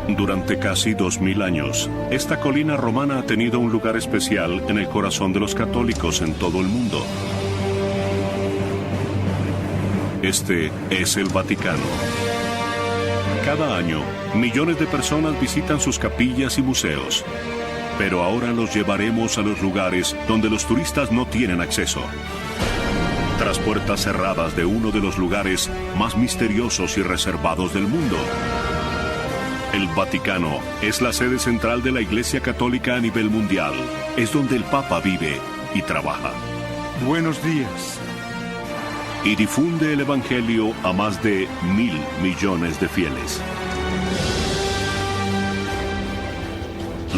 Durante casi 2000 años, esta colina romana ha tenido un lugar especial en el corazón de los católicos en todo el mundo. Este es el Vaticano. Cada año, millones de personas visitan sus capillas y museos. Pero ahora los llevaremos a los lugares donde los turistas no tienen acceso. Tras puertas cerradas de uno de los lugares más misteriosos y reservados del mundo. El Vaticano es la sede central de la Iglesia Católica a nivel mundial. Es donde el Papa vive y trabaja. Buenos días. Y difunde el Evangelio a más de 1.000 millones de fieles.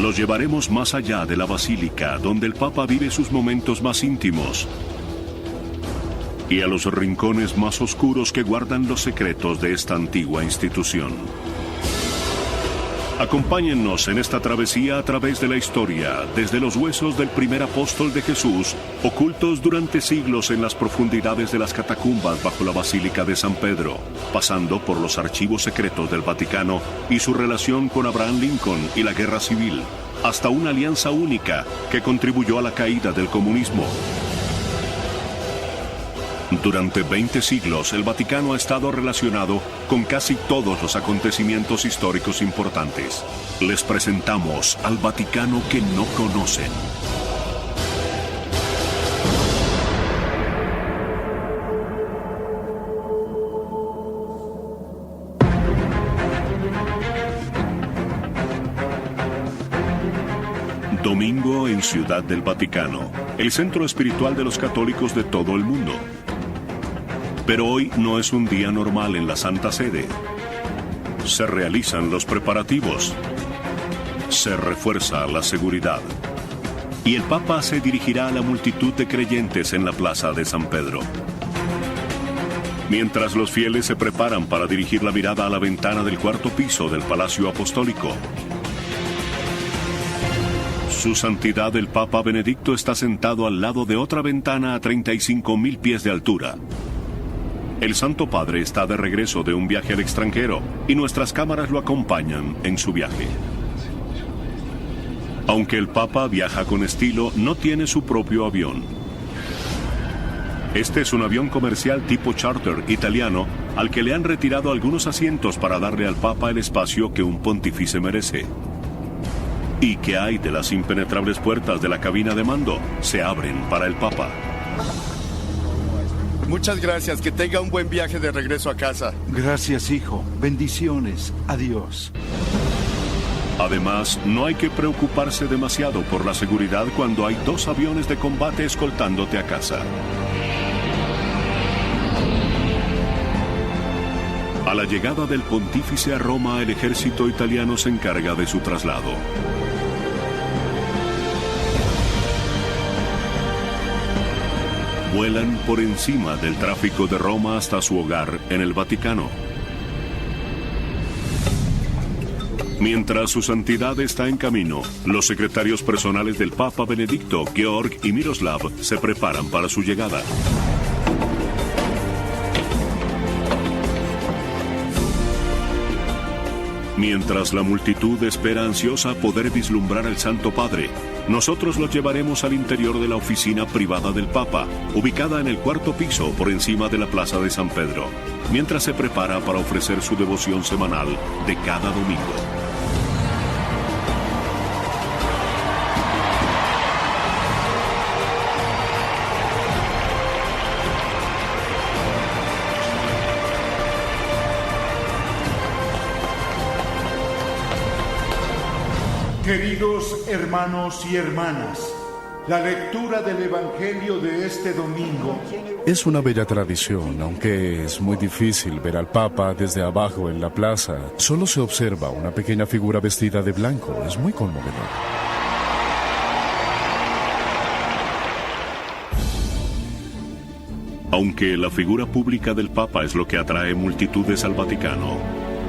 Los llevaremos más allá de la basílica, donde el Papa vive sus momentos más íntimos, y a los rincones más oscuros que guardan los secretos de esta antigua institución. Acompáñennos en esta travesía a través de la historia, desde los huesos del primer apóstol de Jesús, ocultos durante siglos en las profundidades de las catacumbas bajo la Basílica de San Pedro, pasando por los archivos secretos del Vaticano y su relación con Abraham Lincoln y la Guerra Civil, hasta una alianza única que contribuyó a la caída del comunismo. Durante 20 siglos, el Vaticano ha estado relacionado con casi todos los acontecimientos históricos importantes. Les presentamos al Vaticano que no conocen. Domingo en Ciudad del Vaticano, el centro espiritual de los católicos de todo el mundo. Pero hoy no es un día normal en la Santa Sede. Se realizan los preparativos. Se refuerza la seguridad. Y el Papa se dirigirá a la multitud de creyentes en la plaza de San Pedro. Mientras los fieles se preparan para dirigir la mirada a la ventana del cuarto piso del Palacio Apostólico. Su Santidad el Papa Benedicto está sentado al lado de otra ventana a 35.000 pies de altura. El Santo Padre está de regreso de un viaje al extranjero y nuestras cámaras lo acompañan en su viaje. Aunque el Papa viaja con estilo, no tiene su propio avión. Este es un avión comercial tipo charter italiano al que le han retirado algunos asientos para darle al Papa el espacio que un pontífice merece. ¿Y qué hay de las impenetrables puertas de la cabina de mando? Se abren para el Papa. Muchas gracias, que tenga un buen viaje de regreso a casa. Gracias, hijo. Bendiciones. Adiós. Además, no hay que preocuparse demasiado por la seguridad cuando hay 2 aviones de combate escoltándote a casa. A la llegada del pontífice a Roma, el ejército italiano se encarga de su traslado. Vuelan por encima del tráfico de Roma hasta su hogar en el Vaticano. Mientras su santidad está en camino, los secretarios personales del Papa Benedicto, Georg y Miroslav, se preparan para su llegada. Mientras la multitud espera ansiosa poder vislumbrar al Santo Padre, nosotros los llevaremos al interior de la oficina privada del Papa, ubicada en el cuarto piso por encima de la Plaza de San Pedro, mientras se prepara para ofrecer su devoción semanal de cada domingo. Queridos hermanos y hermanas, la lectura del Evangelio de este domingo es una bella tradición, aunque es muy difícil ver al Papa desde abajo en la plaza. Solo se observa una pequeña figura vestida de blanco. Es muy conmovedor. Aunque la figura pública del Papa es lo que atrae multitudes al Vaticano,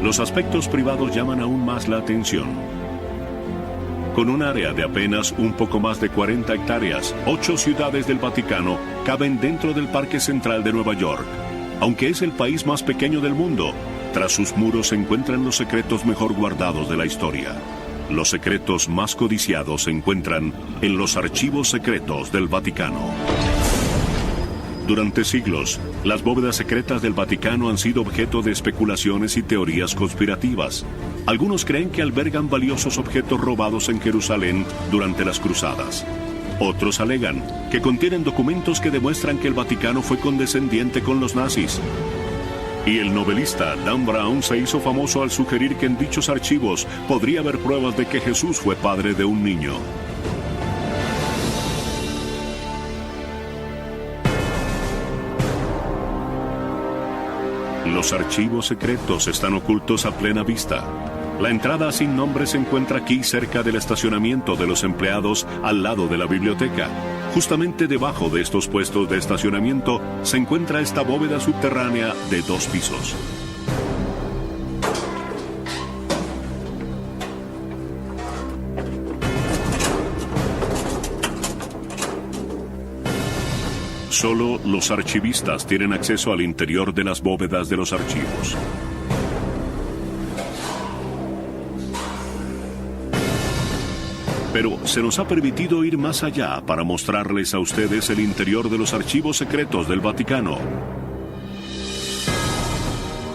los aspectos privados llaman aún más la atención. Con un área de apenas un poco más de 40 hectáreas, 8 ciudades del Vaticano caben dentro del Parque Central de Nueva York. Aunque es el país más pequeño del mundo, Tras sus muros se encuentran los secretos mejor guardados de la historia. Los secretos más codiciados se encuentran en los archivos secretos del Vaticano. Durante siglos, las bóvedas secretas del Vaticano han sido objeto de especulaciones y teorías conspirativas. Algunos creen que albergan valiosos objetos robados en Jerusalén durante las cruzadas. Otros alegan que contienen documentos que demuestran que el Vaticano fue condescendiente con los nazis. Y el novelista Dan Brown se hizo famoso al sugerir que en dichos archivos podría haber pruebas de que Jesús fue padre de un niño. Los archivos secretos están ocultos a plena vista. La entrada sin nombre se encuentra aquí cerca del estacionamiento de los empleados al lado de la biblioteca. Justamente debajo de estos puestos de estacionamiento se encuentra esta bóveda subterránea de 2 pisos. Solo los archivistas tienen acceso al interior de las bóvedas de los archivos. Pero se nos ha permitido ir más allá para mostrarles a ustedes el interior de los archivos secretos del Vaticano.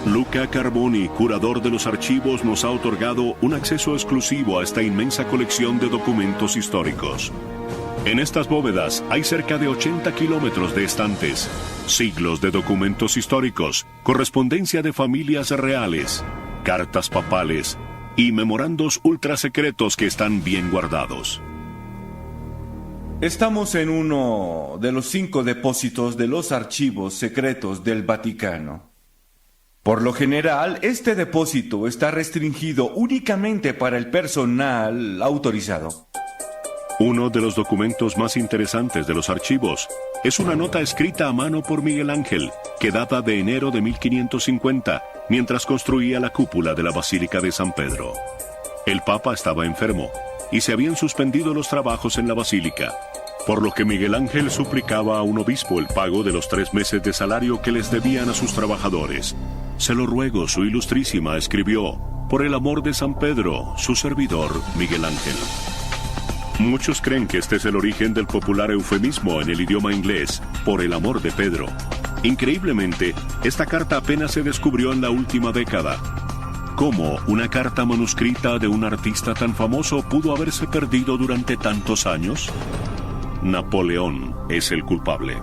Luca Carboni, curador de los archivos, nos ha otorgado un acceso exclusivo a esta inmensa colección de documentos históricos. En estas bóvedas hay cerca de 80 kilómetros de estantes, siglos de documentos históricos, correspondencia de familias reales, cartas papales y memorandos ultrasecretos que están bien guardados. Estamos en uno de los 5 depósitos de los archivos secretos del Vaticano. Por lo general, este depósito está restringido únicamente para el personal autorizado. Uno de los documentos más interesantes de los archivos es una nota escrita a mano por Miguel Ángel, que data de enero de 1550, mientras construía la cúpula de la Basílica de San Pedro. El Papa estaba enfermo y se habían suspendido los trabajos en la basílica, por lo que Miguel Ángel suplicaba a un obispo el pago de los 3 meses de salario que les debían a sus trabajadores. «Se lo ruego, su ilustrísima», escribió, «por el amor de San Pedro, su servidor Miguel Ángel». Muchos creen que este es el origen del popular eufemismo en el idioma inglés, por el amor de Pedro. Increíblemente, esta carta apenas se descubrió en la última década. ¿Cómo una carta manuscrita de un artista tan famoso pudo haberse perdido durante tantos años? Napoleón es el culpable.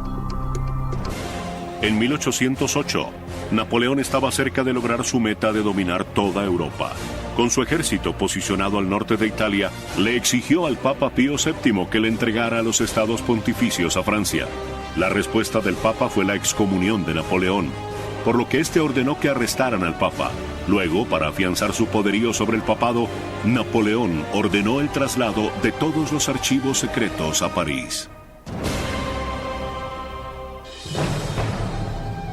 En 1808, Napoleón estaba cerca de lograr su meta de dominar toda Europa. Con su ejército posicionado al norte de Italia, le exigió al Papa Pío VII que le entregara los estados pontificios a Francia. La respuesta del Papa fue la excomunión de Napoleón, por lo que éste ordenó que arrestaran al Papa. Luego, para afianzar su poderío sobre el papado, Napoleón ordenó el traslado de todos los archivos secretos a París.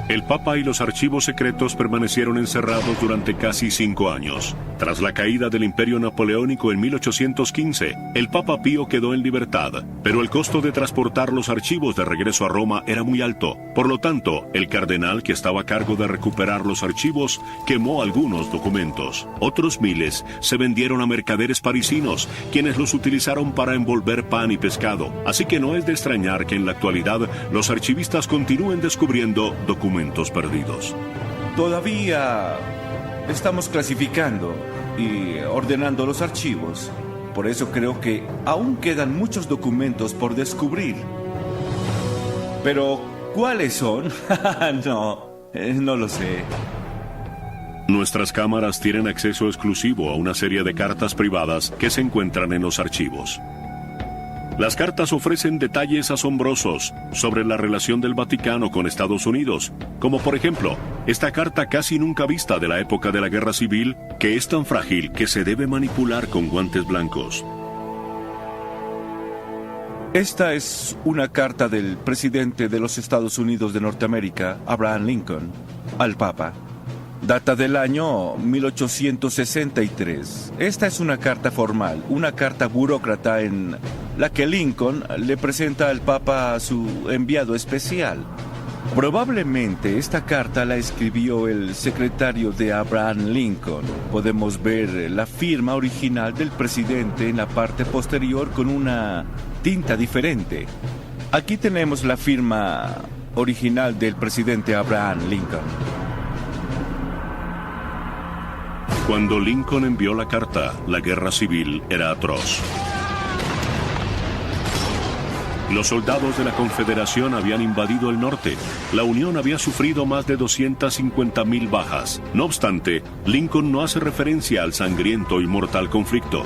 El Papa y los archivos secretos permanecieron encerrados durante casi 5 años. Tras la caída del Imperio Napoleónico en 1815, el Papa Pío quedó en libertad, pero el costo de transportar los archivos de regreso a Roma era muy alto. Por lo tanto, el cardenal que estaba a cargo de recuperar los archivos quemó algunos documentos. Otros miles se vendieron a mercaderes parisinos, quienes los utilizaron para envolver pan y pescado. Así que no es de extrañar que en la actualidad los archivistas continúen descubriendo documentos perdidos. Todavía estamos clasificando y ordenando los archivos. Por eso creo que aún quedan muchos documentos por descubrir. Pero, ¿cuáles son? No lo sé. Nuestras cámaras tienen acceso exclusivo a una serie de cartas privadas que se encuentran en los archivos. Las cartas ofrecen detalles asombrosos sobre la relación del Vaticano con Estados Unidos, como por ejemplo, esta carta casi nunca vista de la época de la Guerra Civil, que es tan frágil que se debe manipular con guantes blancos. Esta es una carta del presidente de los Estados Unidos de Norteamérica, Abraham Lincoln, al Papa. Data del año 1863. Esta es una carta formal, una carta burócrata en la que Lincoln le presenta al Papa a su enviado especial. Probablemente esta carta la escribió el secretario de Abraham Lincoln. Podemos ver la firma original del presidente en la parte posterior con una tinta diferente. Aquí tenemos la firma original del presidente Abraham Lincoln. Cuando Lincoln envió la carta, la guerra civil era atroz. Los soldados de la Confederación habían invadido el norte. La Unión había sufrido más de 250,000 bajas. No obstante, Lincoln no hace referencia al sangriento y mortal conflicto.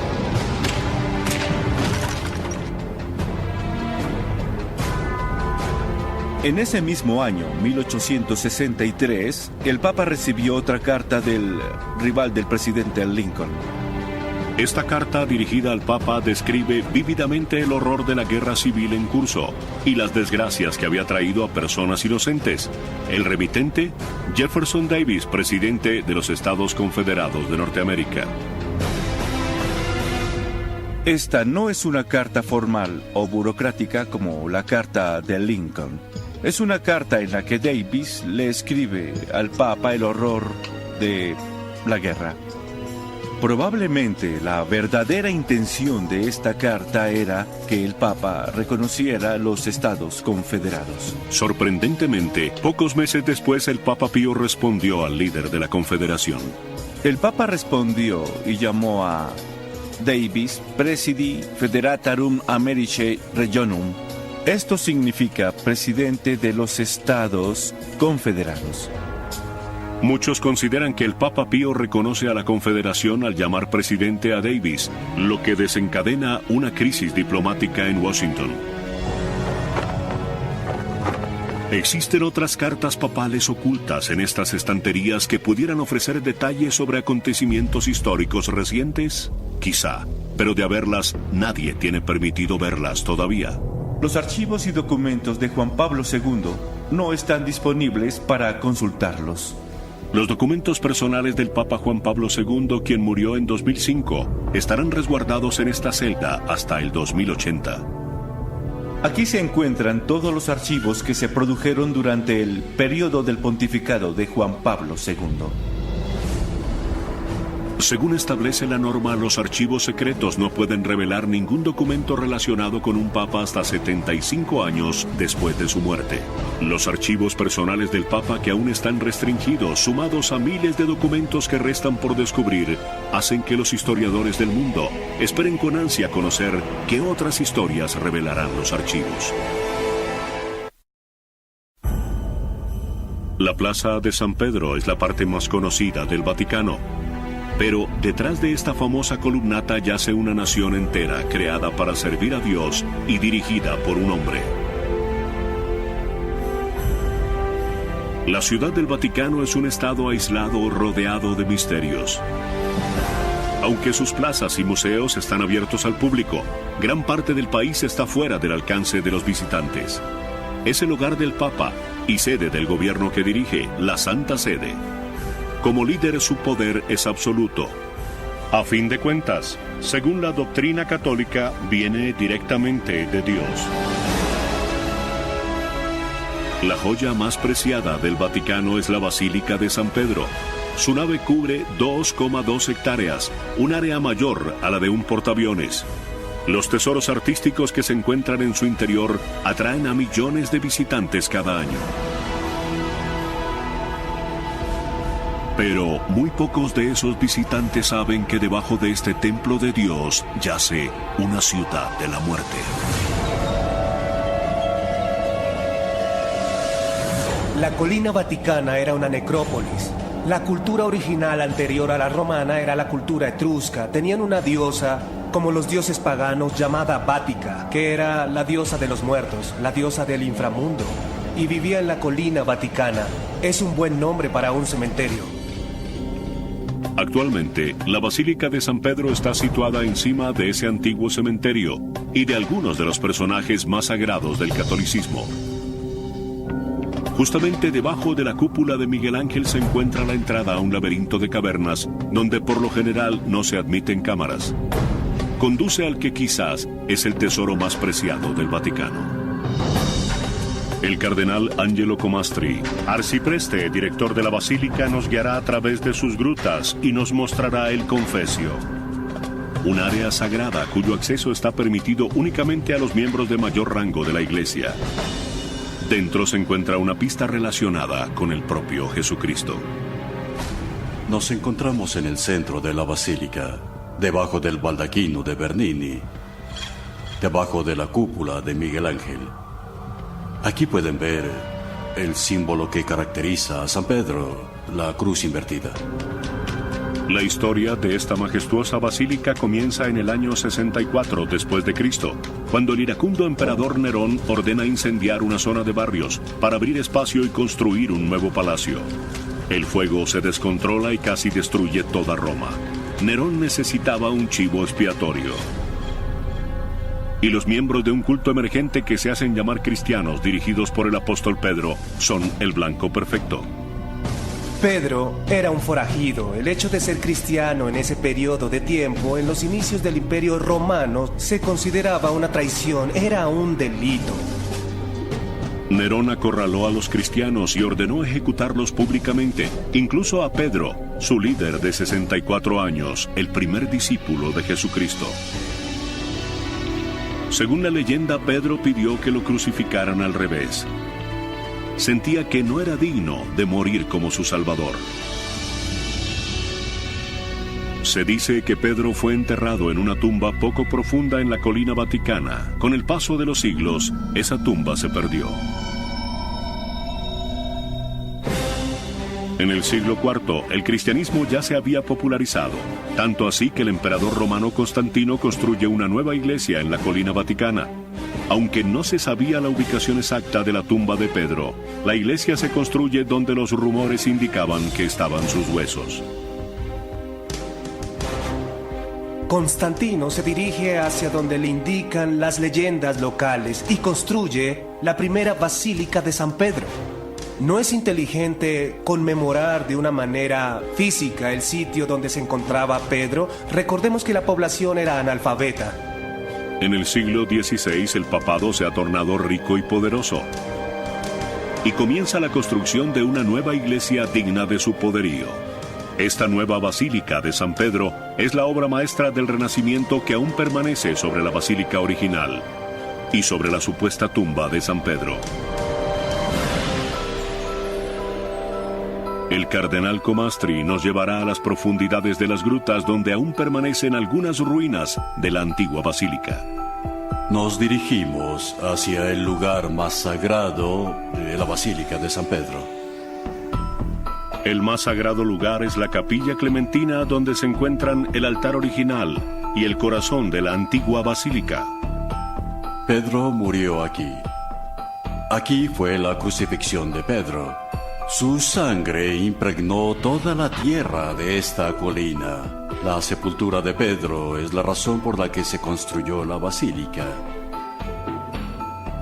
En ese mismo año, 1863, el Papa recibió otra carta del rival del presidente Lincoln. Esta carta dirigida al Papa describe vívidamente el horror de la guerra civil en curso y las desgracias que había traído a personas inocentes. El remitente, Jefferson Davis, presidente de los Estados Confederados de Norteamérica. Esta no es una carta formal o burocrática como la carta de Lincoln. Es una carta en la que Davis le escribe al Papa el horror de la guerra. Probablemente la verdadera intención de esta carta era que el Papa reconociera los Estados Confederados. Sorprendentemente, pocos meses después el Papa Pío respondió al líder de la Confederación. El Papa respondió y llamó a Davis Presidi Federatarum Americae Regionum. Esto significa presidente de los Estados Confederados. Muchos consideran que el Papa Pío reconoce a la Confederación al llamar presidente a Davis, lo que desencadena una crisis diplomática en Washington. ¿Existen otras cartas papales ocultas en estas estanterías que pudieran ofrecer detalles sobre acontecimientos históricos recientes? Quizá, pero de haberlas, nadie tiene permitido verlas todavía. Los archivos y documentos de Juan Pablo II no están disponibles para consultarlos. Los documentos personales del Papa Juan Pablo II, quien murió en 2005, estarán resguardados en esta celda hasta el 2080. Aquí se encuentran todos los archivos que se produjeron durante el periodo del pontificado de Juan Pablo II. Según establece la norma, los archivos secretos no pueden revelar ningún documento relacionado con un papa hasta 75 años después de su muerte. Los archivos personales del papa, que aún están restringidos, sumados a miles de documentos que restan por descubrir, hacen que los historiadores del mundo esperen con ansia conocer qué otras historias revelarán los archivos. La Plaza de San Pedro es la parte más conocida del Vaticano. Pero detrás de esta famosa columnata yace una nación entera creada para servir a Dios y dirigida por un hombre. La Ciudad del Vaticano es un estado aislado rodeado de misterios. Aunque sus plazas y museos están abiertos al público, gran parte del país está fuera del alcance de los visitantes. Es el hogar del Papa y sede del gobierno que dirige, la Santa Sede. Como líder, su poder es absoluto. A fin de cuentas, según la doctrina católica, viene directamente de Dios. La joya más preciada del Vaticano es la Basílica de San Pedro. Su nave cubre 2,2 hectáreas, un área mayor a la de un portaaviones. Los tesoros artísticos que se encuentran en su interior atraen a millones de visitantes cada año. Pero muy pocos de esos visitantes saben que debajo de este templo de Dios yace una ciudad de la muerte. La colina vaticana era una necrópolis. La cultura original anterior a la romana era la cultura etrusca. Tenían una diosa, como los dioses paganos, llamada Vática, que era la diosa de los muertos, la diosa del inframundo. Y vivía en la colina vaticana. Es un buen nombre para un cementerio. Actualmente, la Basílica de San Pedro está situada encima de ese antiguo cementerio y de algunos de los personajes más sagrados del catolicismo. Justamente debajo de la cúpula de Miguel Ángel se encuentra la entrada a un laberinto de cavernas donde por lo general no se admiten cámaras. Conduce al que quizás es el tesoro más preciado del Vaticano. El cardenal Angelo Comastri, arcipreste, director de la basílica, nos guiará a través de sus grutas y nos mostrará el confesio, un área sagrada cuyo acceso está permitido únicamente a los miembros de mayor rango de la iglesia. Dentro se encuentra una pista relacionada con el propio Jesucristo. Nos encontramos en el centro de la basílica, debajo del baldaquino de Bernini, debajo de la cúpula de Miguel Ángel. Aquí pueden ver el símbolo que caracteriza a San Pedro, la cruz invertida. La historia de esta majestuosa basílica comienza en el año 64 después de Cristo, cuando el iracundo emperador Nerón ordena incendiar una zona de barrios para abrir espacio y construir un nuevo palacio. El fuego se descontrola y casi destruye toda Roma. Nerón necesitaba un chivo expiatorio. Y los miembros de un culto emergente que se hacen llamar cristianos, dirigidos por el apóstol Pedro, son el blanco perfecto. Pedro era un forajido. El hecho de ser cristiano en ese periodo de tiempo, en los inicios del Imperio Romano, se consideraba una traición, era un delito. Nerón acorraló a los cristianos y ordenó ejecutarlos públicamente, incluso a Pedro, su líder de 64 años, el primer discípulo de Jesucristo. Según la leyenda, Pedro pidió que lo crucificaran al revés. Sentía que no era digno de morir como su Salvador. Se dice que Pedro fue enterrado en una tumba poco profunda en la colina vaticana. Con el paso de los siglos, esa tumba se perdió. En el siglo IV, el cristianismo ya se había popularizado, tanto así que el emperador romano Constantino construye una nueva iglesia en la colina vaticana. Aunque no se sabía la ubicación exacta de la tumba de Pedro, la iglesia se construye donde los rumores indicaban que estaban sus huesos. Constantino se dirige hacia donde le indican las leyendas locales y construye la primera basílica de San Pedro. No es inteligente conmemorar de una manera física el sitio donde se encontraba Pedro. Recordemos que la población era analfabeta. En el siglo XVI el papado se ha tornado rico y poderoso. Y comienza la construcción de una nueva iglesia digna de su poderío. Esta nueva basílica de San Pedro es la obra maestra del Renacimiento que aún permanece sobre la basílica original y sobre la supuesta tumba de San Pedro. El cardenal Comastri nos llevará a las profundidades de las grutas donde aún permanecen algunas ruinas de la antigua basílica. Nos dirigimos hacia el lugar más sagrado de la Basílica de San Pedro. El más sagrado lugar es la Capilla Clementina, donde se encuentran el altar original y el corazón de la antigua basílica. Pedro murió aquí. Aquí fue la crucifixión de Pedro. Su sangre impregnó toda la tierra de esta colina. La sepultura de Pedro es la razón por la que se construyó la basílica.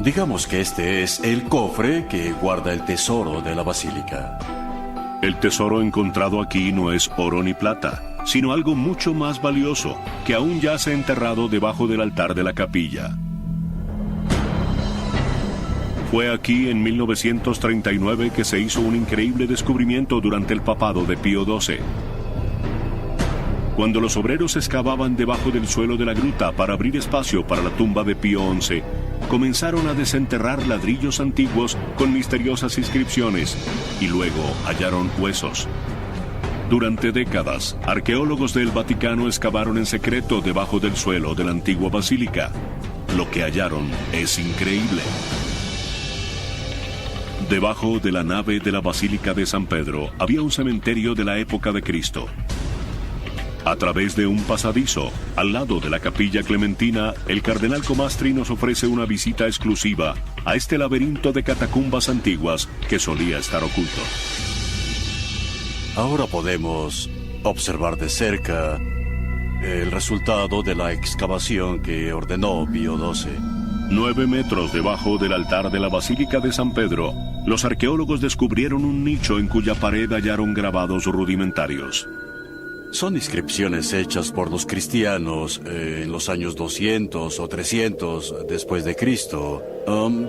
Digamos que este es el cofre que guarda el tesoro de la basílica. El tesoro encontrado aquí no es oro ni plata, sino algo mucho más valioso, que aún yace enterrado debajo del altar de la capilla. Fue aquí en 1939 que se hizo un increíble descubrimiento durante el papado de Pío XII. Cuando los obreros excavaban debajo del suelo de la gruta para abrir espacio para la tumba de Pío XI, comenzaron a desenterrar ladrillos antiguos con misteriosas inscripciones y luego hallaron huesos. Durante décadas, arqueólogos del Vaticano excavaron en secreto debajo del suelo de la antigua basílica. Lo que hallaron es increíble. Debajo de la nave de la Basílica de San Pedro había un cementerio de la época de Cristo. A través de un pasadizo, al lado de la Capilla Clementina, el cardenal Comastri nos ofrece una visita exclusiva a este laberinto de catacumbas antiguas que solía estar oculto. Ahora podemos observar de cerca el resultado de la excavación que ordenó Pío XII. 9 metros debajo del altar de la Basílica de San Pedro, los arqueólogos descubrieron un nicho en cuya pared hallaron grabados rudimentarios. Son inscripciones hechas por los cristianos en los años 200 o 300 después de Cristo.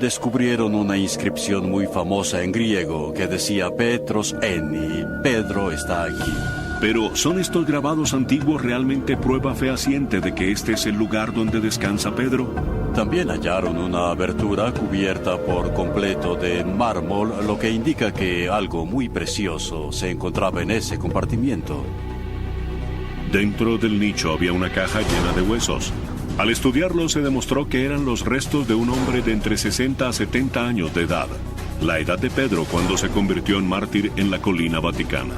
Descubrieron una inscripción muy famosa en griego que decía Petros Eni, Pedro está aquí. Pero ¿son estos grabados antiguos realmente prueba fehaciente de que este es el lugar donde descansa Pedro? También hallaron una abertura cubierta por completo de mármol, lo que indica que algo muy precioso se encontraba en ese compartimiento. Dentro del nicho había una caja llena de huesos. Al estudiarlo se demostró que eran los restos de un hombre de entre 60 a 70 años de edad, la edad de Pedro cuando se convirtió en mártir en la colina vaticana.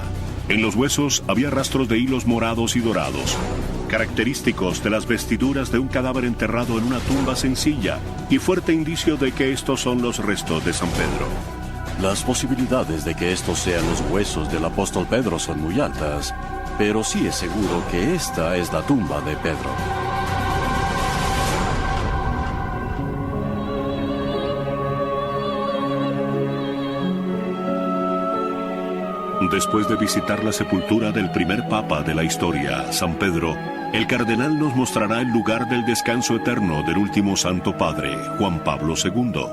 En los huesos había rastros de hilos morados y dorados, característicos de las vestiduras de un cadáver enterrado en una tumba sencilla y fuerte indicio de que estos son los restos de San Pedro. Las posibilidades de que estos sean los huesos del apóstol Pedro son muy altas, pero sí es seguro que esta es la tumba de Pedro. Después de visitar la sepultura del primer papa de la historia, San Pedro, el cardenal nos mostrará el lugar del descanso eterno del último Santo Padre, Juan Pablo II.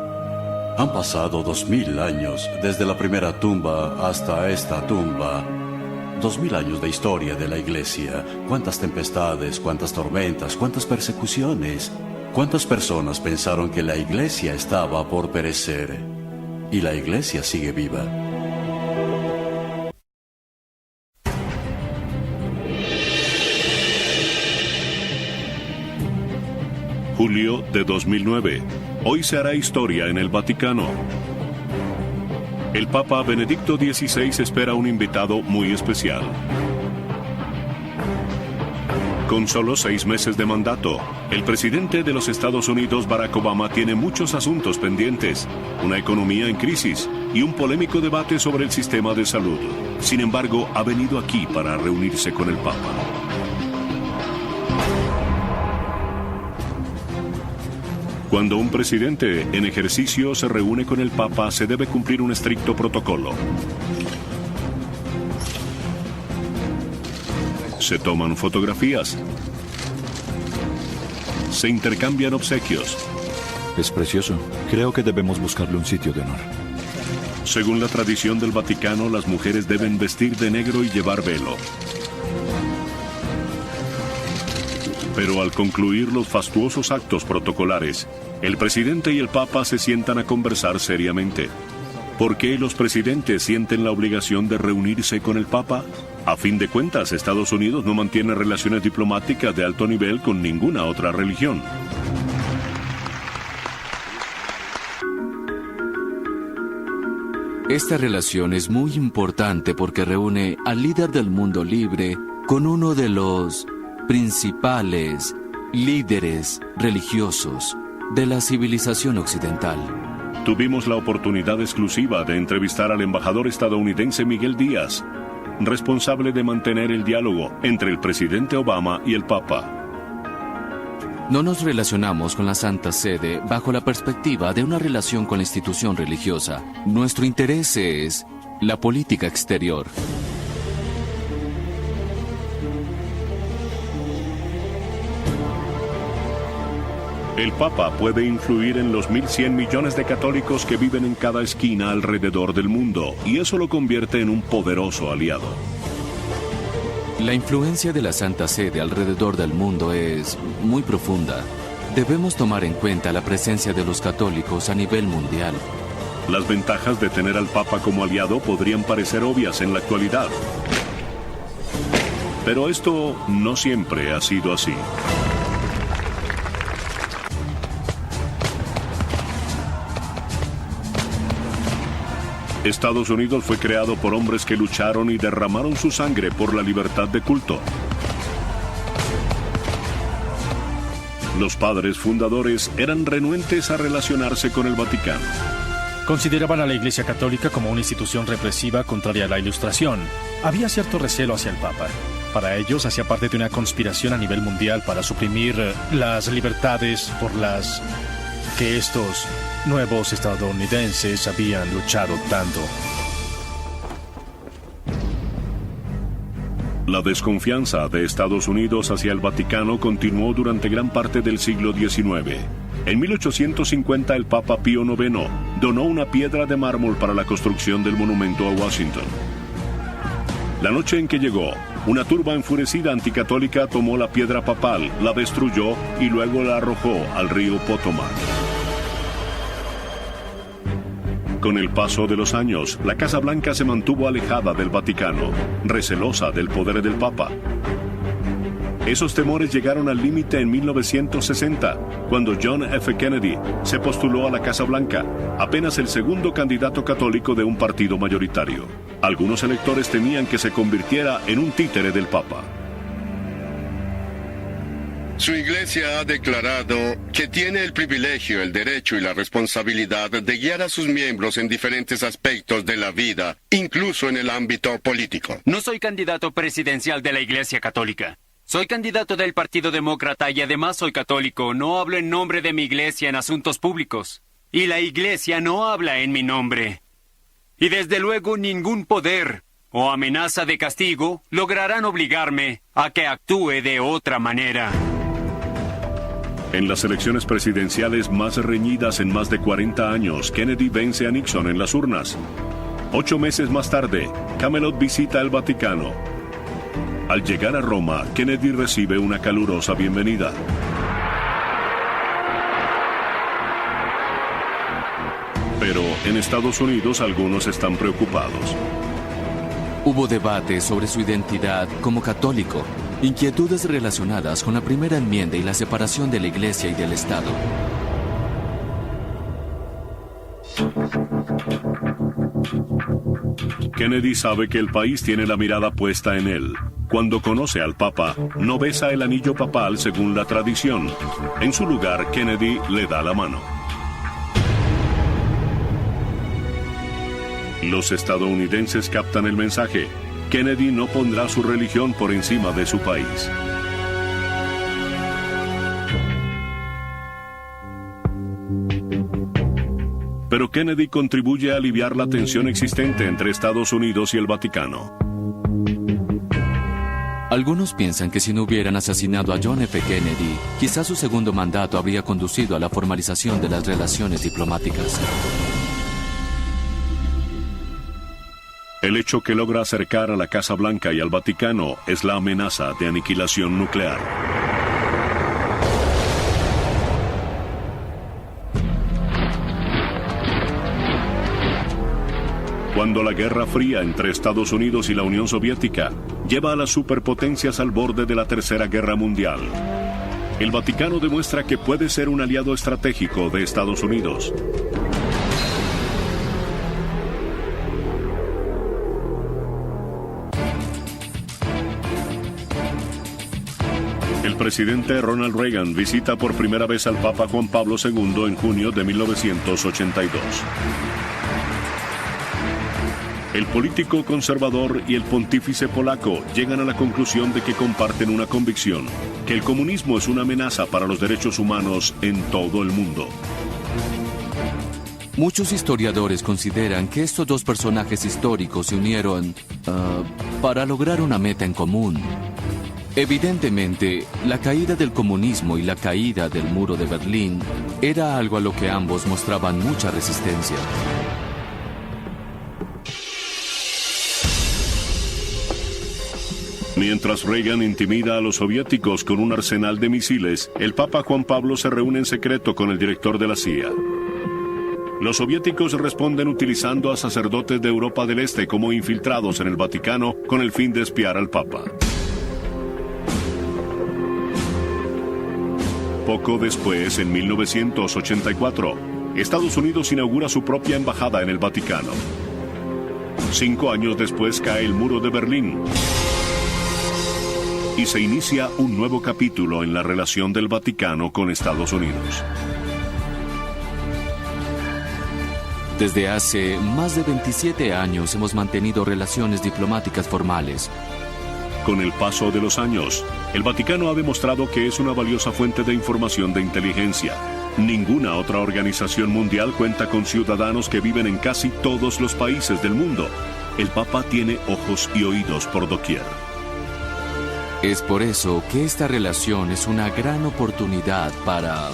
Han pasado 2000 años desde la primera tumba hasta esta tumba. 2000 años de historia de la Iglesia. Cuántas tempestades, cuántas tormentas, cuántas persecuciones. Cuántas personas pensaron que la Iglesia estaba por perecer. Y la Iglesia sigue viva. Julio de 2009. Hoy se hará historia en el Vaticano. El Papa Benedicto XVI espera un invitado muy especial. Con solo 6 meses de mandato, el presidente de los Estados Unidos, Barack Obama, tiene muchos asuntos pendientes, una economía en crisis y un polémico debate sobre el sistema de salud. Sin embargo, ha venido aquí para reunirse con el Papa. Cuando un presidente en ejercicio se reúne con el Papa, se debe cumplir un estricto protocolo. Se toman fotografías. Se intercambian obsequios. Es precioso. Creo que debemos buscarle un sitio de honor. Según la tradición del Vaticano, las mujeres deben vestir de negro y llevar velo. Pero al concluir los fastuosos actos protocolares, el presidente y el Papa se sientan a conversar seriamente. ¿Por qué los presidentes sienten la obligación de reunirse con el Papa? A fin de cuentas, Estados Unidos no mantiene relaciones diplomáticas de alto nivel con ninguna otra religión. Esta relación es muy importante porque reúne al líder del mundo libre con uno de los principales líderes religiosos de la civilización occidental. Tuvimos la oportunidad exclusiva de entrevistar al embajador estadounidense Miguel Díaz, responsable de mantener el diálogo entre el presidente Obama y el Papa. No nos relacionamos con la Santa Sede bajo la perspectiva de una relación con la institución religiosa. Nuestro interés es la política exterior. El Papa puede influir en los 1.100 millones de católicos que viven en cada esquina alrededor del mundo, y eso lo convierte en un poderoso aliado. La influencia de la Santa Sede alrededor del mundo es muy profunda. Debemos tomar en cuenta la presencia de los católicos a nivel mundial. Las ventajas de tener al Papa como aliado podrían parecer obvias en la actualidad. Pero esto no siempre ha sido así. Estados Unidos fue creado por hombres que lucharon y derramaron su sangre por la libertad de culto. Los padres fundadores eran renuentes a relacionarse con el Vaticano. Consideraban a la Iglesia Católica como una institución represiva contraria a la Ilustración. Había cierto recelo hacia el Papa. Para ellos hacía parte de una conspiración a nivel mundial para suprimir las libertades por las que estos nuevos estadounidenses habían luchado tanto. La desconfianza de Estados Unidos hacia el Vaticano continuó durante gran parte del siglo XIX. En 1850 el Papa Pío IX donó una piedra de mármol para la construcción del monumento a Washington. La noche en que llegó, una turba enfurecida anticatólica tomó la piedra papal, la destruyó y luego la arrojó al río Potomac. Con el paso de los años, la Casa Blanca se mantuvo alejada del Vaticano, recelosa del poder del Papa. Esos temores llegaron al límite en 1960, cuando John F. Kennedy se postuló a la Casa Blanca, apenas el segundo candidato católico de un partido mayoritario. Algunos electores temían que se convirtiera en un títere del Papa. Su iglesia ha declarado que tiene el privilegio, el derecho y la responsabilidad de guiar a sus miembros en diferentes aspectos de la vida, incluso en el ámbito político. No soy candidato presidencial de la Iglesia Católica. Soy candidato del Partido Demócrata y además soy católico. No hablo en nombre de mi iglesia en asuntos públicos. Y la iglesia no habla en mi nombre. Y desde luego ningún poder o amenaza de castigo lograrán obligarme a que actúe de otra manera. En las elecciones presidenciales más reñidas en más de 40 años, Kennedy vence a Nixon en las urnas. 8 meses más tarde, Camelot visita el Vaticano. Al llegar a Roma, Kennedy recibe una calurosa bienvenida. Pero en Estados Unidos algunos están preocupados. Hubo debate sobre su identidad como católico, inquietudes relacionadas con la primera enmienda y la separación de la Iglesia y del Estado. Kennedy sabe que el país tiene la mirada puesta en él. Cuando conoce al Papa, no besa el anillo papal según la tradición. En su lugar, Kennedy le da la mano. Los estadounidenses captan el mensaje. Kennedy no pondrá su religión por encima de su país. Pero Kennedy contribuye a aliviar la tensión existente entre Estados Unidos y el Vaticano. Algunos piensan que si no hubieran asesinado a John F. Kennedy, quizás su segundo mandato habría conducido a la formalización de las relaciones diplomáticas. El hecho que logra acercar a la Casa Blanca y al Vaticano es la amenaza de aniquilación nuclear. Cuando la Guerra Fría entre Estados Unidos y la Unión Soviética lleva a las superpotencias al borde de la Tercera Guerra Mundial, el Vaticano demuestra que puede ser un aliado estratégico de Estados Unidos. El presidente Ronald Reagan visita por primera vez al Papa Juan Pablo II en junio de 1982. El político conservador y el pontífice polaco llegan a la conclusión de que comparten una convicción, que el comunismo es una amenaza para los derechos humanos en todo el mundo. Muchos historiadores consideran que estos dos personajes históricos se unieron para lograr una meta en común. Evidentemente, la caída del comunismo y la caída del muro de Berlín era algo a lo que ambos mostraban mucha resistencia. Mientras Reagan intimida a los soviéticos con un arsenal de misiles, el Papa Juan Pablo se reúne en secreto con el director de la CIA. Los soviéticos responden utilizando a sacerdotes de Europa del Este como infiltrados en el Vaticano con el fin de espiar al Papa. Poco después, en 1984, Estados Unidos inaugura su propia embajada en el Vaticano. 5 años después cae el muro de Berlín. Y se inicia un nuevo capítulo en la relación del Vaticano con Estados Unidos. Desde hace más de 27 años hemos mantenido relaciones diplomáticas formales. Con el paso de los años, el Vaticano ha demostrado que es una valiosa fuente de información de inteligencia. Ninguna otra organización mundial cuenta con ciudadanos que viven en casi todos los países del mundo. El Papa tiene ojos y oídos por doquier. Es por eso que esta relación es una gran oportunidad para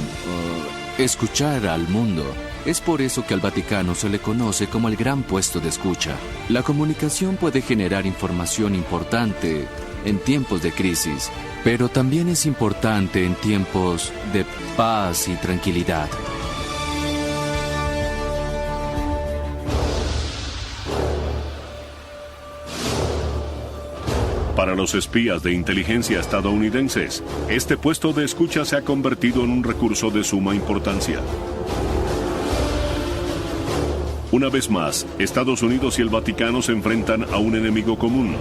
escuchar al mundo. Es por eso que al Vaticano se le conoce como el gran puesto de escucha. La comunicación puede generar información importante en tiempos de crisis, pero también es importante en tiempos de paz y tranquilidad. Para los espías de inteligencia estadounidenses, este puesto de escucha se ha convertido en un recurso de suma importancia. Una vez más, Estados Unidos y el Vaticano se enfrentan a un enemigo común.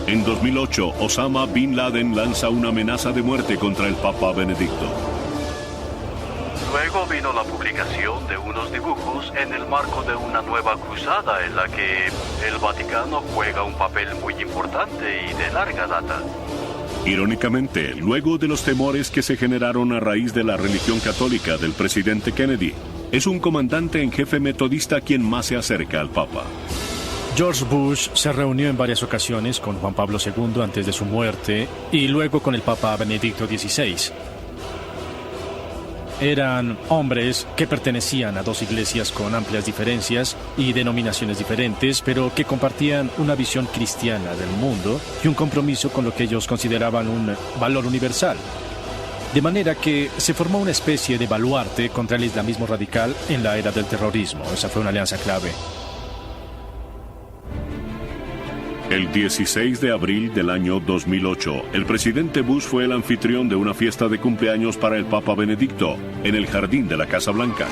En 2008, Osama Bin Laden lanza una amenaza de muerte contra el Papa Benedicto. Luego vino la publicación de unos dibujos en el marco de una nueva cruzada en la que el Vaticano juega un papel muy importante y de larga data. Irónicamente, luego de los temores que se generaron a raíz de la religión católica del presidente Kennedy, es un comandante en jefe metodista quien más se acerca al Papa. George Bush se reunió en varias ocasiones con Juan Pablo II antes de su muerte y luego con el Papa Benedicto XVI. Eran hombres que pertenecían a dos iglesias con amplias diferencias y denominaciones diferentes, pero que compartían una visión cristiana del mundo y un compromiso con lo que ellos consideraban un valor universal. De manera que se formó una especie de baluarte contra el islamismo radical en la era del terrorismo. Esa fue una alianza clave. El 16 de abril del año 2008, el presidente Bush fue el anfitrión de una fiesta de cumpleaños para el Papa Benedicto en el jardín de la Casa Blanca.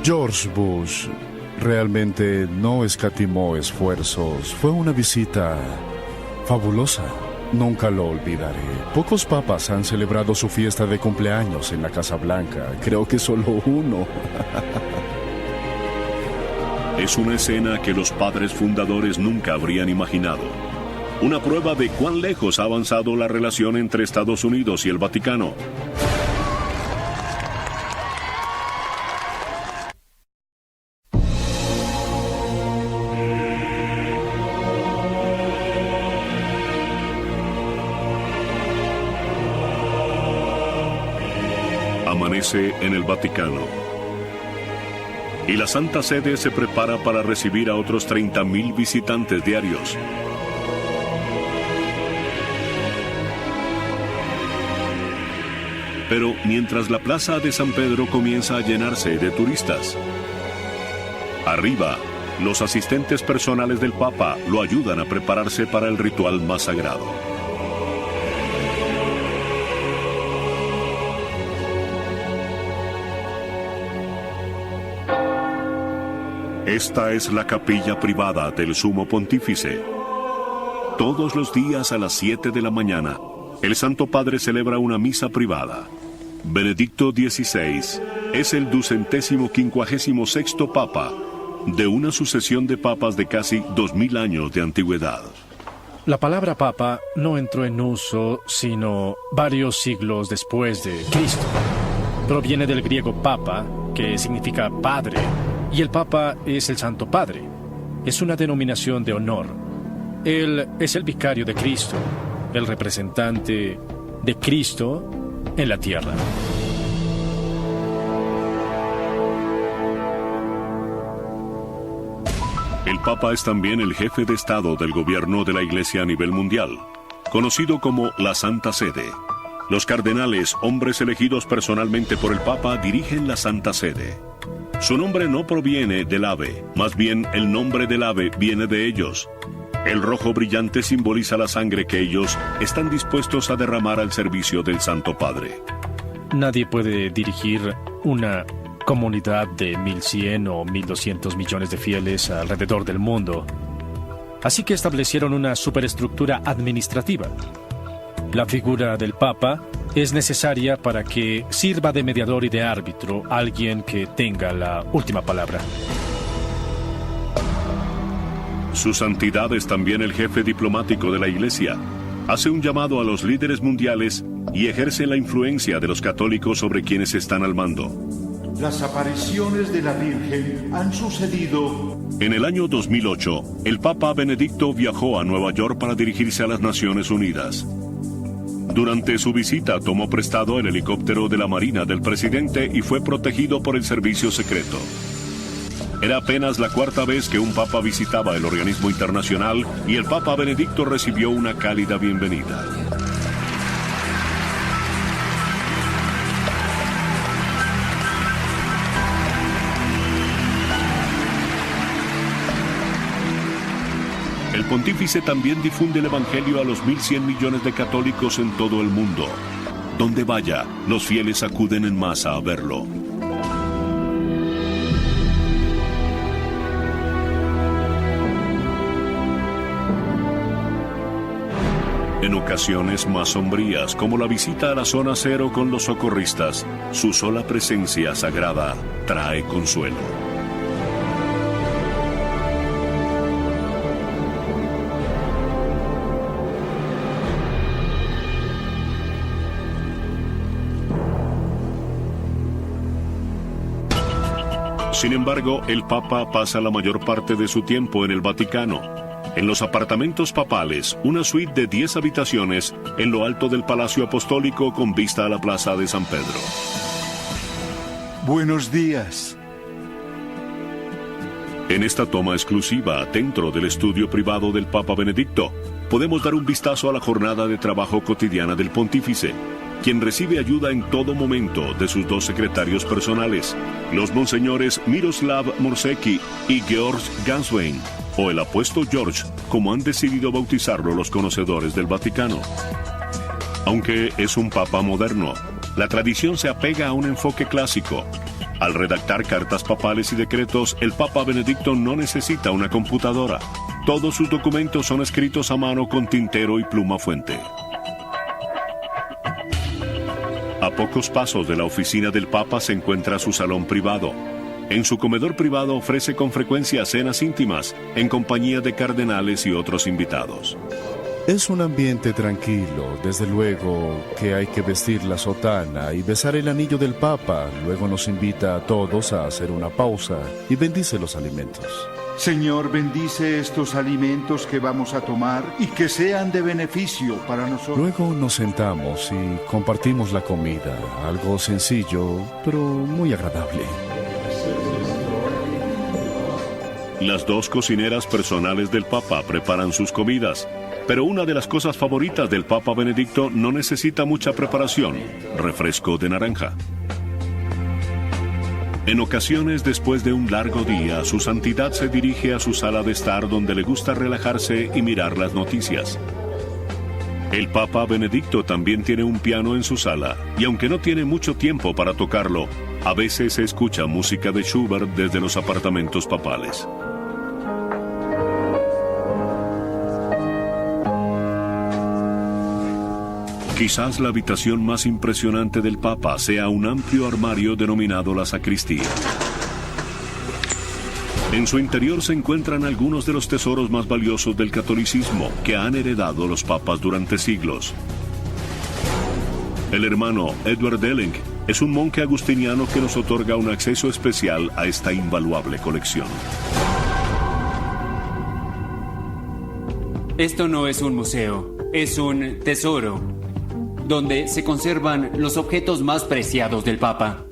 George Bush realmente no escatimó esfuerzos. Fue una visita fabulosa. Nunca lo olvidaré. Pocos papas han celebrado su fiesta de cumpleaños en la Casa Blanca. Creo que solo uno. Es una escena que los padres fundadores nunca habrían imaginado. Una prueba de cuán lejos ha avanzado la relación entre Estados Unidos y el Vaticano. Amanece en el Vaticano. Y la Santa Sede se prepara para recibir a otros 30,000 visitantes diarios. Pero mientras la plaza de San Pedro comienza a llenarse de turistas, arriba, los asistentes personales del Papa lo ayudan a prepararse para el ritual más sagrado. Esta es la capilla privada del Sumo Pontífice. Todos los días a las 7 de la mañana, el Santo Padre celebra una misa privada. Benedicto XVI es el 256º Papa de una sucesión de papas de casi 2000 años de antigüedad. La palabra papa no entró en uso sino varios siglos después de Cristo. Proviene del griego papa, que significa padre, y el Papa es el Santo Padre. Es una denominación de honor. Él es el vicario de Cristo, el representante de Cristo en la tierra. El Papa es también el jefe de Estado del gobierno de la Iglesia a nivel mundial, conocido como la Santa Sede. Los cardenales, hombres elegidos personalmente por el Papa, dirigen la Santa Sede. Su nombre no proviene del ave, más bien el nombre del ave viene de ellos. El rojo brillante simboliza la sangre que ellos están dispuestos a derramar al servicio del Santo Padre. Nadie puede dirigir una comunidad de 1.100 o 1.200 millones de fieles alrededor del mundo. Así que establecieron una superestructura administrativa. La figura del Papa es necesaria para que sirva de mediador y de árbitro alguien que tenga la última palabra. Su santidad es también el jefe diplomático de la Iglesia. Hace un llamado a los líderes mundiales y ejerce la influencia de los católicos sobre quienes están al mando. Las apariciones de la Virgen han sucedido. En el año 2008, el Papa Benedicto viajó a Nueva York para dirigirse a las Naciones Unidas. Durante su visita tomó prestado el helicóptero de la Marina del presidente y fue protegido por el servicio secreto. Era apenas la cuarta vez que un papa visitaba el organismo internacional y el Papa Benedicto recibió una cálida bienvenida. El pontífice también difunde el Evangelio a los 1.100 millones de católicos en todo el mundo. Donde vaya, los fieles acuden en masa a verlo. En ocasiones más sombrías, como la visita a la zona cero con los socorristas, su sola presencia sagrada trae consuelo. Sin embargo, el Papa pasa la mayor parte de su tiempo en el Vaticano, en los apartamentos papales, una suite de 10 habitaciones en lo alto del Palacio Apostólico con vista a la Plaza de San Pedro. Buenos días. En esta toma exclusiva, dentro del estudio privado del Papa Benedicto, podemos dar un vistazo a la jornada de trabajo cotidiana del pontífice, quien recibe ayuda en todo momento de sus dos secretarios personales, los monseñores Miroslav Morsecki y Georg Ganswein, o el apuesto George, como han decidido bautizarlo los conocedores del Vaticano. Aunque es un papa moderno, la tradición se apega a un enfoque clásico. Al redactar cartas papales y decretos, el Papa Benedicto no necesita una computadora. Todos sus documentos son escritos a mano con tintero y pluma fuente. A pocos pasos de la oficina del Papa se encuentra su salón privado. En su comedor privado ofrece con frecuencia cenas íntimas en compañía de cardenales y otros invitados. Es un ambiente tranquilo, desde luego que hay que vestir la sotana y besar el anillo del Papa. Luego nos invita a todos a hacer una pausa y bendice los alimentos. Señor, bendice estos alimentos que vamos a tomar y que sean de beneficio para nosotros. Luego nos sentamos y compartimos la comida, algo sencillo, pero muy agradable. Las dos cocineras personales del Papa preparan sus comidas, pero una de las cosas favoritas del Papa Benedicto no necesita mucha preparación: refresco de naranja. En ocasiones, después de un largo día, su santidad se dirige a su sala de estar donde le gusta relajarse y mirar las noticias. El Papa Benedicto también tiene un piano en su sala, y aunque no tiene mucho tiempo para tocarlo, a veces se escucha música de Schubert desde los apartamentos papales. Quizás la habitación más impresionante del Papa sea un amplio armario denominado la sacristía. En su interior se encuentran algunos de los tesoros más valiosos del catolicismo que han heredado los papas durante siglos. El hermano Edward Delling es un monje agustiniano que nos otorga un acceso especial a esta invaluable colección. Esto no es un museo, es un tesoro, donde se conservan los objetos más preciados del Papa.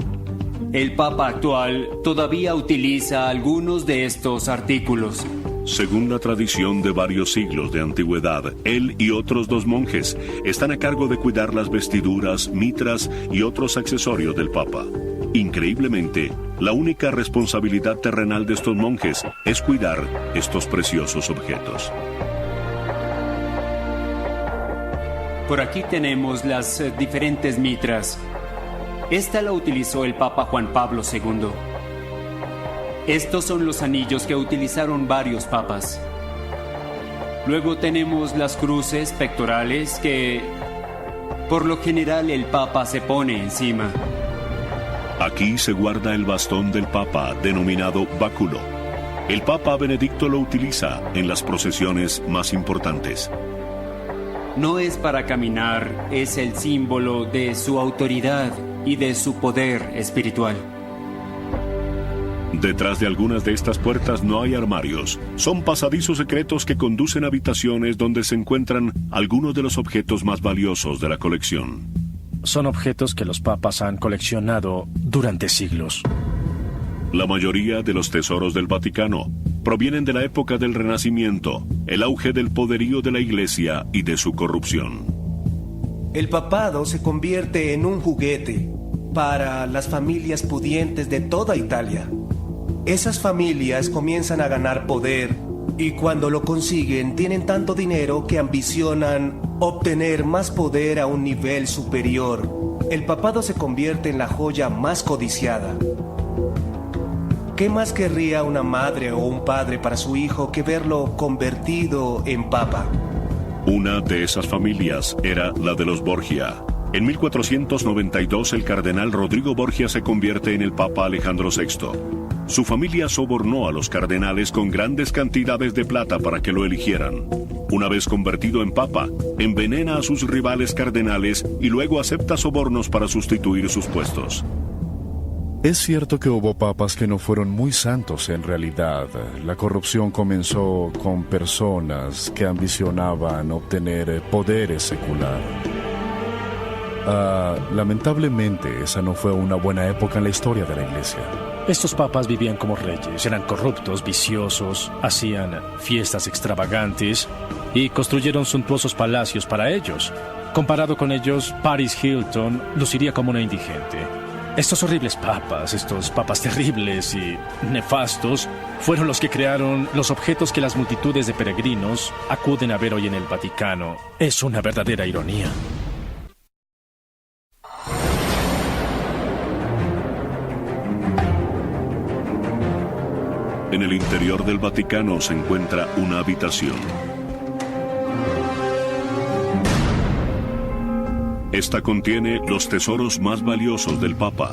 El Papa actual todavía utiliza algunos de estos artículos. Según la tradición de varios siglos de antigüedad, él y otros dos monjes están a cargo de cuidar las vestiduras, mitras y otros accesorios del Papa. Increíblemente, la única responsabilidad terrenal de estos monjes es cuidar estos preciosos objetos. Por aquí tenemos las diferentes mitras. Esta la utilizó el Papa Juan Pablo II. Estos son los anillos que utilizaron varios papas. Luego tenemos las cruces pectorales que, por lo general, el Papa se pone encima. Aquí se guarda el bastón del Papa, denominado báculo. El Papa Benedicto lo utiliza en las procesiones más importantes. No es para caminar, es el símbolo de su autoridad y de su poder espiritual. Detrás de algunas de estas puertas no hay armarios. Son pasadizos secretos que conducen a habitaciones donde se encuentran algunos de los objetos más valiosos de la colección. Son objetos que los papas han coleccionado durante siglos. La mayoría de los tesoros del Vaticano provienen de la época del Renacimiento, el auge del poderío de la Iglesia y de su corrupción. El papado se convierte en un juguete para las familias pudientes de toda Italia. Esas familias comienzan a ganar poder y cuando lo consiguen tienen tanto dinero que ambicionan obtener más poder a un nivel superior. El papado se convierte en la joya más codiciada. ¿Qué más querría una madre o un padre para su hijo que verlo convertido en papa? Una de esas familias era la de los Borgia. En 1492 el cardenal Rodrigo Borgia se convierte en el Papa Alejandro VI. Su familia sobornó a los cardenales con grandes cantidades de plata para que lo eligieran. Una vez convertido en papa, envenena a sus rivales cardenales y luego acepta sobornos para sustituir sus puestos. Es cierto que hubo papas que no fueron muy santos en realidad. La corrupción comenzó con personas que ambicionaban obtener poder secular. Lamentablemente, esa no fue una buena época en la historia de la Iglesia. Estos papas vivían como reyes, eran corruptos, viciosos, hacían fiestas extravagantes y construyeron suntuosos palacios para ellos. Comparado con ellos, Paris Hilton luciría como una indigente. Estos horribles papas, estos papas terribles y nefastos, fueron los que crearon los objetos que las multitudes de peregrinos acuden a ver hoy en el Vaticano. Es una verdadera ironía. En el interior del Vaticano se encuentra una habitación. Esta contiene los tesoros más valiosos del Papa.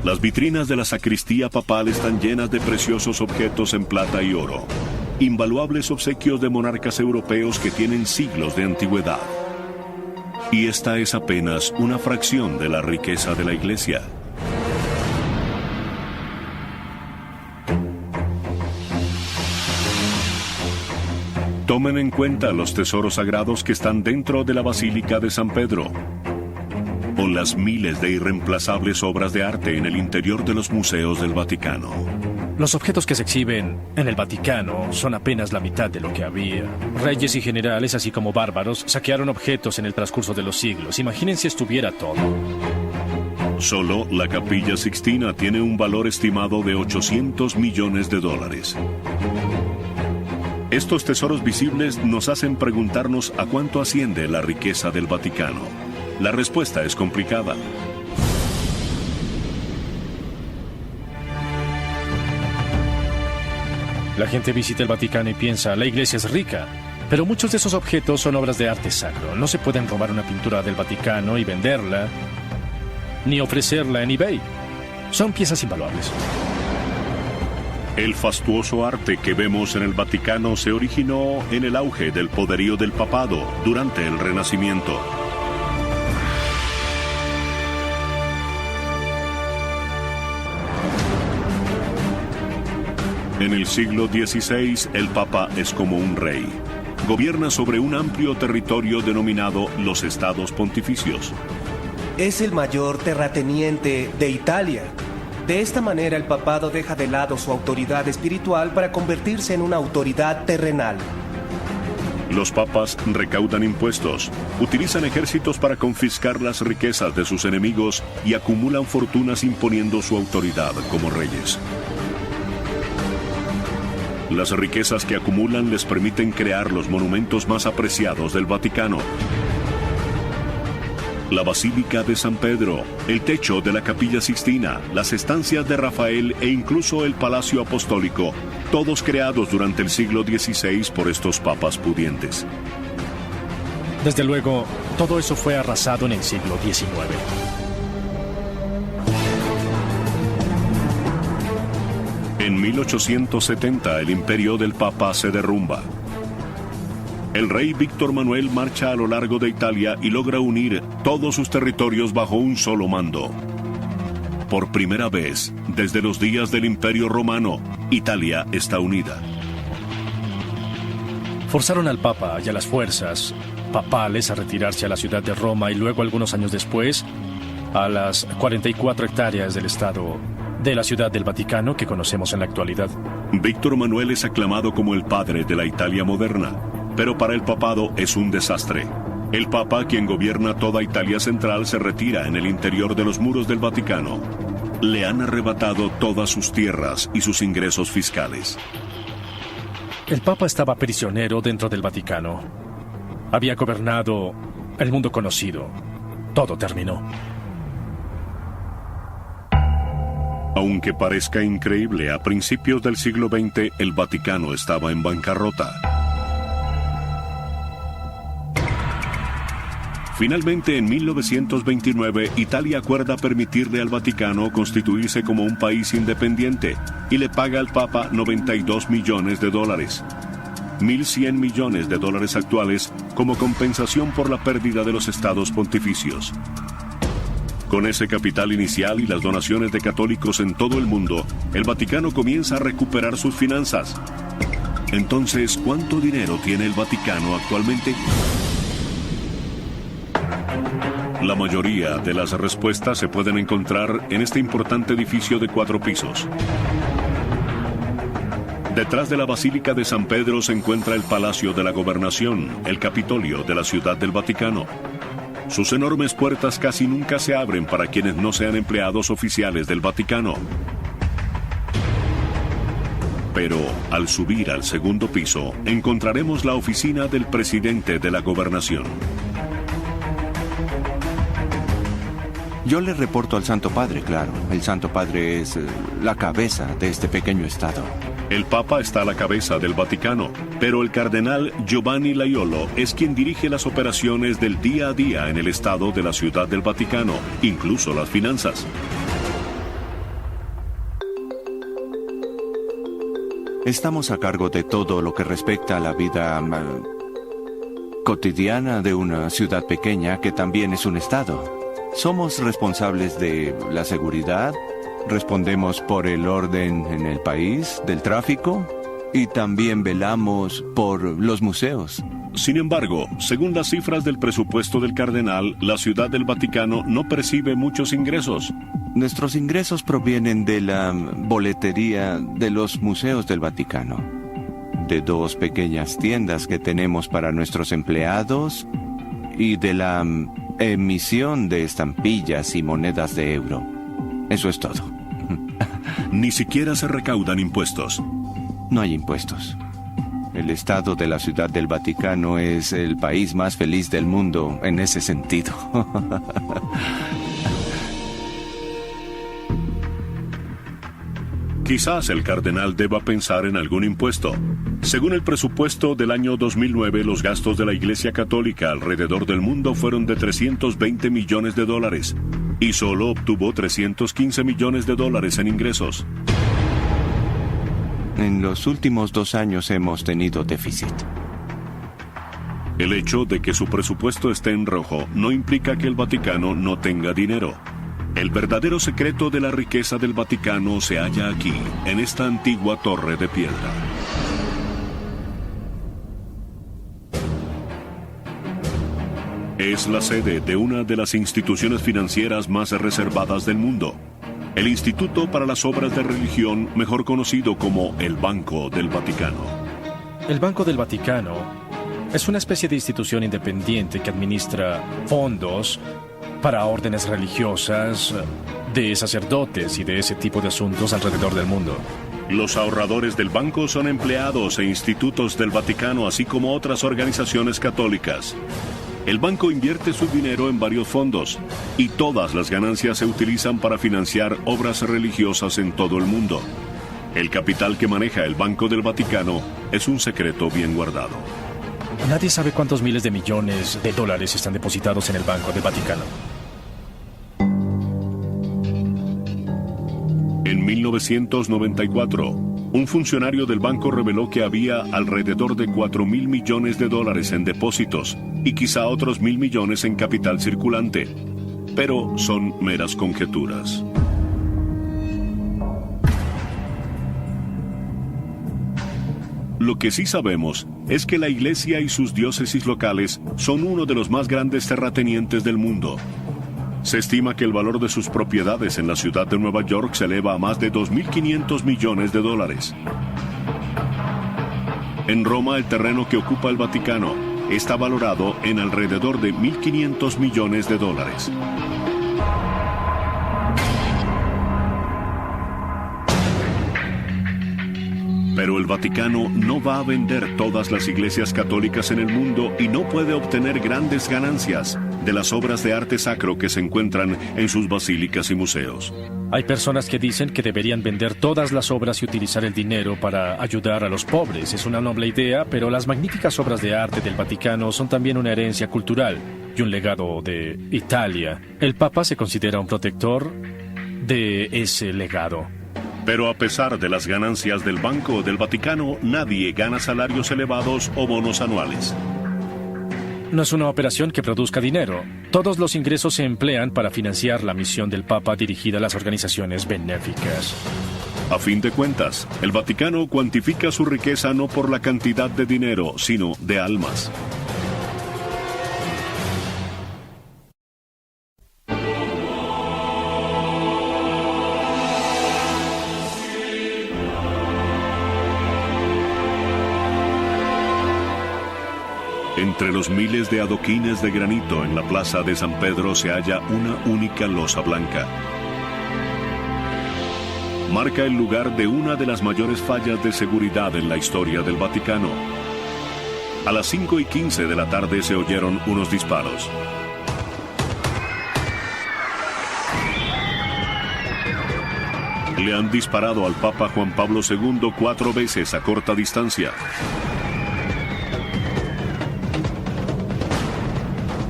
Las vitrinas de la sacristía papal están llenas de preciosos objetos en plata y oro, invaluables obsequios de monarcas europeos que tienen siglos de antigüedad. Y esta es apenas una fracción de la riqueza de la Iglesia. Tomen en cuenta los tesoros sagrados que están dentro de la Basílica de San Pedro, o las miles de irreemplazables obras de arte en el interior de los museos del Vaticano. Los objetos que se exhiben en el Vaticano son apenas la mitad de lo que había. Reyes y generales, así como bárbaros, saquearon objetos en el transcurso de los siglos. Imaginen si estuviera todo. Solo la Capilla Sixtina tiene un valor estimado de $800 millones. Estos tesoros visibles nos hacen preguntarnos a cuánto asciende la riqueza del Vaticano. La respuesta es complicada. La gente visita el Vaticano y piensa, la iglesia es rica. Pero muchos de esos objetos son obras de arte sacro. No se pueden robar una pintura del Vaticano y venderla, ni ofrecerla en eBay. Son piezas invaluables. El fastuoso arte que vemos en el Vaticano se originó en el auge del poderío del papado durante el Renacimiento. En el siglo XVI, el Papa es como un rey. Gobierna sobre un amplio territorio denominado los Estados Pontificios. Es el mayor terrateniente de Italia. De esta manera el papado deja de lado su autoridad espiritual para convertirse en una autoridad terrenal. Los papas recaudan impuestos, utilizan ejércitos para confiscar las riquezas de sus enemigos y acumulan fortunas imponiendo su autoridad como reyes. Las riquezas que acumulan les permiten crear los monumentos más apreciados del Vaticano. La Basílica de San Pedro, el techo de la Capilla Sixtina, las estancias de Rafael e incluso el Palacio Apostólico, todos creados durante el siglo XVI por estos papas pudientes. Desde luego, todo eso fue arrasado en el siglo XIX. En 1870 el imperio del Papa se derrumba. El rey Víctor Manuel marcha a lo largo de Italia y logra unir todos sus territorios bajo un solo mando. Por primera vez, desde los días del Imperio Romano, Italia está unida. Forzaron al Papa y a las fuerzas papales a retirarse a la ciudad de Roma y luego, algunos años después, a las 44 hectáreas del estado de la Ciudad del Vaticano que conocemos en la actualidad. Víctor Manuel es aclamado como el padre de la Italia moderna, pero para el papado es un desastre. El Papa, quien gobierna toda Italia central, se retira en el interior de los muros del Vaticano. Le han arrebatado todas sus tierras y sus ingresos fiscales. El Papa estaba prisionero dentro del Vaticano. Había gobernado el mundo conocido. Todo terminó. Aunque parezca increíble, a principios del siglo XX el Vaticano estaba en bancarrota. Finalmente, en 1929, Italia acuerda permitirle al Vaticano constituirse como un país independiente y le paga al Papa $92 millones. 1.100 millones de dólares actuales como compensación por la pérdida de los estados pontificios. Con ese capital inicial y las donaciones de católicos en todo el mundo, el Vaticano comienza a recuperar sus finanzas. Entonces, ¿cuánto dinero tiene el Vaticano actualmente? La mayoría de las respuestas se pueden encontrar en este importante edificio de 4 pisos. Detrás de la Basílica de San Pedro se encuentra el Palacio de la Gobernación, el Capitolio de la Ciudad del Vaticano. Sus enormes puertas casi nunca se abren para quienes no sean empleados oficiales del Vaticano. Pero al subir al segundo piso, encontraremos la oficina del presidente de la Gobernación. Yo le reporto al Santo Padre, claro. El Santo Padre es la cabeza de este pequeño estado. El Papa está a la cabeza del Vaticano, pero el cardenal Giovanni Laiolo es quien dirige las operaciones del día a día en el estado de la Ciudad del Vaticano, incluso las finanzas. Estamos a cargo de todo lo que respecta a la vida cotidiana de una ciudad pequeña que también es un estado. Somos responsables de la seguridad, respondemos por el orden en el país, del tráfico, y también velamos por los museos. Sin embargo, según las cifras del presupuesto del cardenal, la Ciudad del Vaticano no percibe muchos ingresos. Nuestros ingresos provienen de la boletería de los museos del Vaticano, de 2 pequeñas tiendas que tenemos para nuestros empleados y de la emisión de estampillas y monedas de euro. Eso es todo. Ni siquiera se recaudan impuestos. No hay impuestos. El estado de la Ciudad del Vaticano es el país más feliz del mundo en ese sentido. Quizás el cardenal deba pensar en algún impuesto. Según el presupuesto del año 2009, los gastos de la Iglesia Católica alrededor del mundo fueron de $320 millones y solo obtuvo $315 millones en ingresos. En los últimos 2 años hemos tenido déficit. El hecho de que su presupuesto esté en rojo no implica que el Vaticano no tenga dinero. El verdadero secreto de la riqueza del Vaticano se halla aquí, en esta antigua torre de piedra. Es la sede de una de las instituciones financieras más reservadas del mundo, el Instituto para las Obras de Religión, mejor conocido como el Banco del Vaticano. El Banco del Vaticano es una especie de institución independiente que administra fondos para órdenes religiosas, de sacerdotes y de ese tipo de asuntos alrededor del mundo. Los ahorradores del banco son empleados e institutos del Vaticano, así como otras organizaciones católicas. El banco invierte su dinero en varios fondos y todas las ganancias se utilizan para financiar obras religiosas en todo el mundo. El capital que maneja el Banco del Vaticano es un secreto bien guardado. Nadie sabe cuántos miles de millones de dólares están depositados en el Banco del Vaticano. En 1994, un funcionario del banco reveló que había alrededor de $4.000 millones en depósitos y quizá otros 1.000 millones en capital circulante. Pero son meras conjeturas. Lo que sí sabemos es que la Iglesia y sus diócesis locales son uno de los más grandes terratenientes del mundo. Se estima que el valor de sus propiedades en la ciudad de Nueva York se eleva a más de 2.500 millones de dólares. En Roma, el terreno que ocupa el Vaticano está valorado en alrededor de 1.500 millones de dólares. Pero el Vaticano no va a vender todas las iglesias católicas en el mundo y no puede obtener grandes ganancias de las obras de arte sacro que se encuentran en sus basílicas y museos. Hay personas que dicen que deberían vender todas las obras y utilizar el dinero para ayudar a los pobres. Es una noble idea, pero las magníficas obras de arte del Vaticano son también una herencia cultural y un legado de Italia. El Papa se considera un protector de ese legado. Pero a pesar de las ganancias del Banco del Vaticano, nadie gana salarios elevados o bonos anuales. No es una operación que produzca dinero. Todos los ingresos se emplean para financiar la misión del Papa dirigida a las organizaciones benéficas. A fin de cuentas, el Vaticano cuantifica su riqueza no por la cantidad de dinero, sino de almas. Entre los miles de adoquines de granito en la plaza de San Pedro se halla una única losa blanca. Marca el lugar de una de las mayores fallas de seguridad en la historia del Vaticano. A las 5:15 de la tarde se oyeron unos disparos. Le han disparado al Papa Juan Pablo II 4 veces a corta distancia.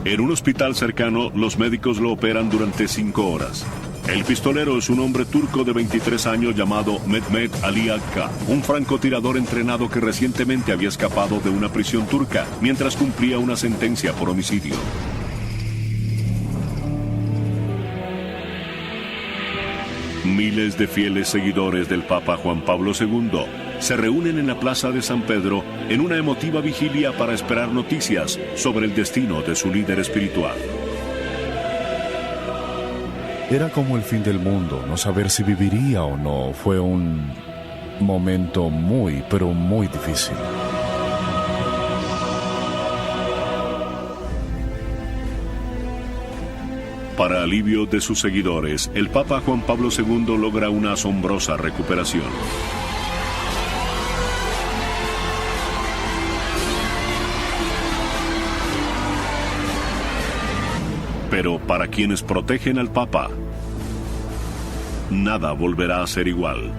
En un hospital cercano, los médicos lo operan durante 5 horas. El pistolero es un hombre turco de 23 años llamado Mehmet Ali Akka, un francotirador entrenado que recientemente había escapado de una prisión turca mientras cumplía una sentencia por homicidio. Miles de fieles seguidores del Papa Juan Pablo II se reúnen en la Plaza de San Pedro en una emotiva vigilia para esperar noticias sobre el destino de su líder espiritual. Era como el fin del mundo, no saber si viviría o no. Fue un momento muy, pero muy difícil. Para alivio de sus seguidores, el Papa Juan Pablo II logra una asombrosa recuperación. Pero para quienes protegen al Papa, nada volverá a ser igual.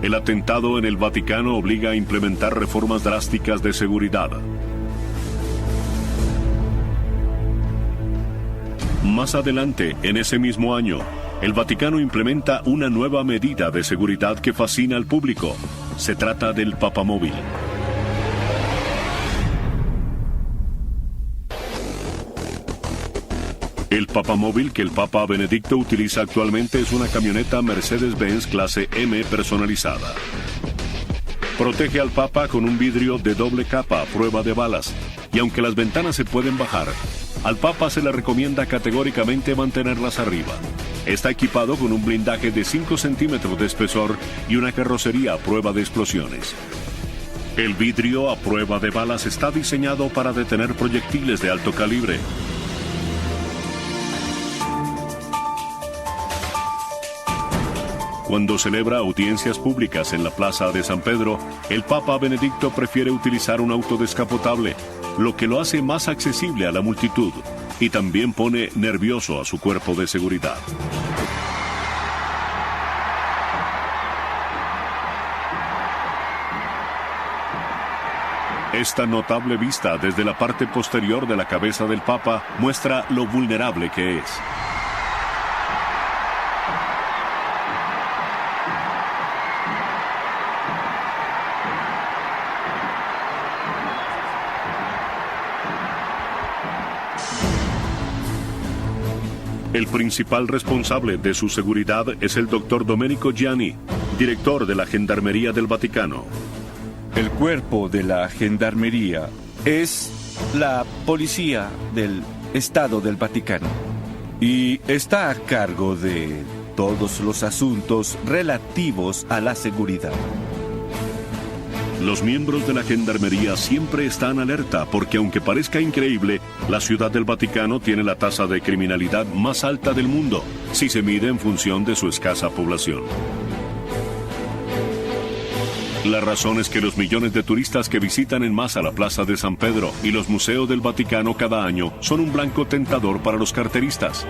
El atentado en el Vaticano obliga a implementar reformas drásticas de seguridad. Más adelante, en ese mismo año, el Vaticano implementa una nueva medida de seguridad que fascina al público. Se trata del Papamóvil. El Papamóvil que el Papa Benedicto utiliza actualmente es una camioneta Mercedes-Benz clase M personalizada. Protege al Papa con un vidrio de doble capa a prueba de balas, y aunque las ventanas se pueden bajar, al Papa se le recomienda categóricamente mantenerlas arriba. Está equipado con un blindaje de 5 centímetros de espesor y una carrocería a prueba de explosiones. El vidrio a prueba de balas está diseñado para detener proyectiles de alto calibre. Cuando celebra audiencias públicas en la Plaza de San Pedro, el Papa Benedicto prefiere utilizar un auto descapotable, lo que lo hace más accesible a la multitud y también pone nervioso a su cuerpo de seguridad. Esta notable vista desde la parte posterior de la cabeza del Papa muestra lo vulnerable que es. El principal responsable de su seguridad es el doctor Domenico Gianni, director de la Gendarmería del Vaticano. El cuerpo de la Gendarmería es la policía del Estado del Vaticano y está a cargo de todos los asuntos relativos a la seguridad. Los miembros de la Gendarmería siempre están alerta porque, aunque parezca increíble, la Ciudad del Vaticano tiene la tasa de criminalidad más alta del mundo, si se mide en función de su escasa población. La razón es que los millones de turistas que visitan en masa la Plaza de San Pedro y los museos del Vaticano cada año son un blanco tentador para los carteristas.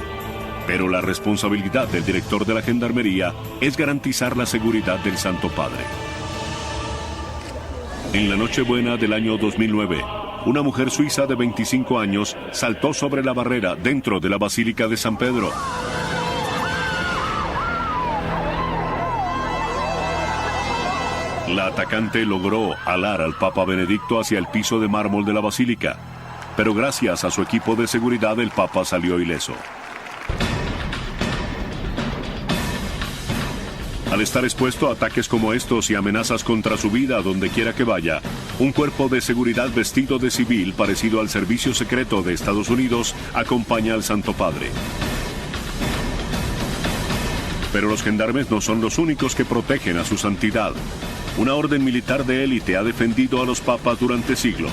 Pero la responsabilidad del director de la Gendarmería es garantizar la seguridad del Santo Padre. En la Nochebuena del año 2009, una mujer suiza de 25 años saltó sobre la barrera dentro de la Basílica de San Pedro. La atacante logró alar al Papa Benedicto hacia el piso de mármol de la basílica, pero gracias a su equipo de seguridad el Papa salió ileso. Al estar expuesto a ataques como estos y amenazas contra su vida donde quiera que vaya, un cuerpo de seguridad vestido de civil parecido al Servicio Secreto de Estados Unidos acompaña al Santo Padre. Pero los gendarmes no son los únicos que protegen a su santidad. Una orden militar de élite ha defendido a los papas durante siglos.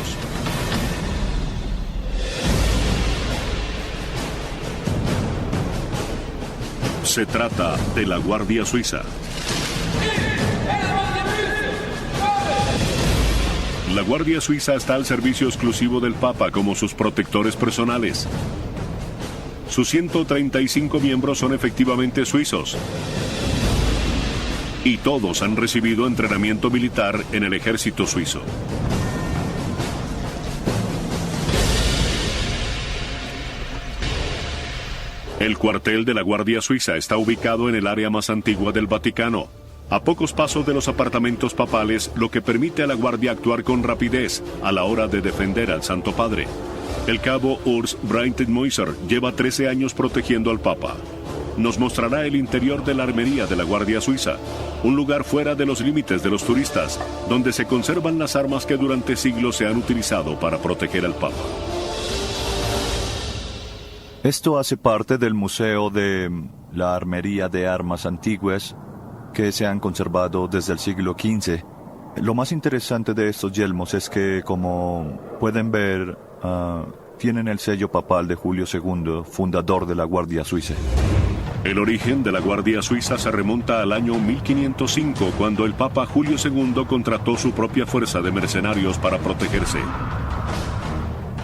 Se trata de la Guardia Suiza. La Guardia Suiza está al servicio exclusivo del Papa como sus protectores personales. Sus 135 miembros son efectivamente suizos. Y todos han recibido entrenamiento militar en el ejército suizo. El cuartel de la Guardia Suiza está ubicado en el área más antigua del Vaticano, a pocos pasos de los apartamentos papales, lo que permite a la Guardia actuar con rapidez a la hora de defender al Santo Padre. El cabo Urs Breitenmoiser lleva 13 años protegiendo al Papa. Nos mostrará el interior de la armería de la Guardia Suiza, un lugar fuera de los límites de los turistas, donde se conservan las armas que durante siglos se han utilizado para proteger al Papa. Esto hace parte del Museo de la Armería de Armas Antiguas, que se han conservado desde el siglo XV. Lo más interesante de estos yelmos es que, como pueden ver, tienen el sello papal de Julio II, fundador de la Guardia Suiza. El origen de la Guardia Suiza se remonta al año 1505, cuando el Papa Julio II contrató su propia fuerza de mercenarios para protegerse.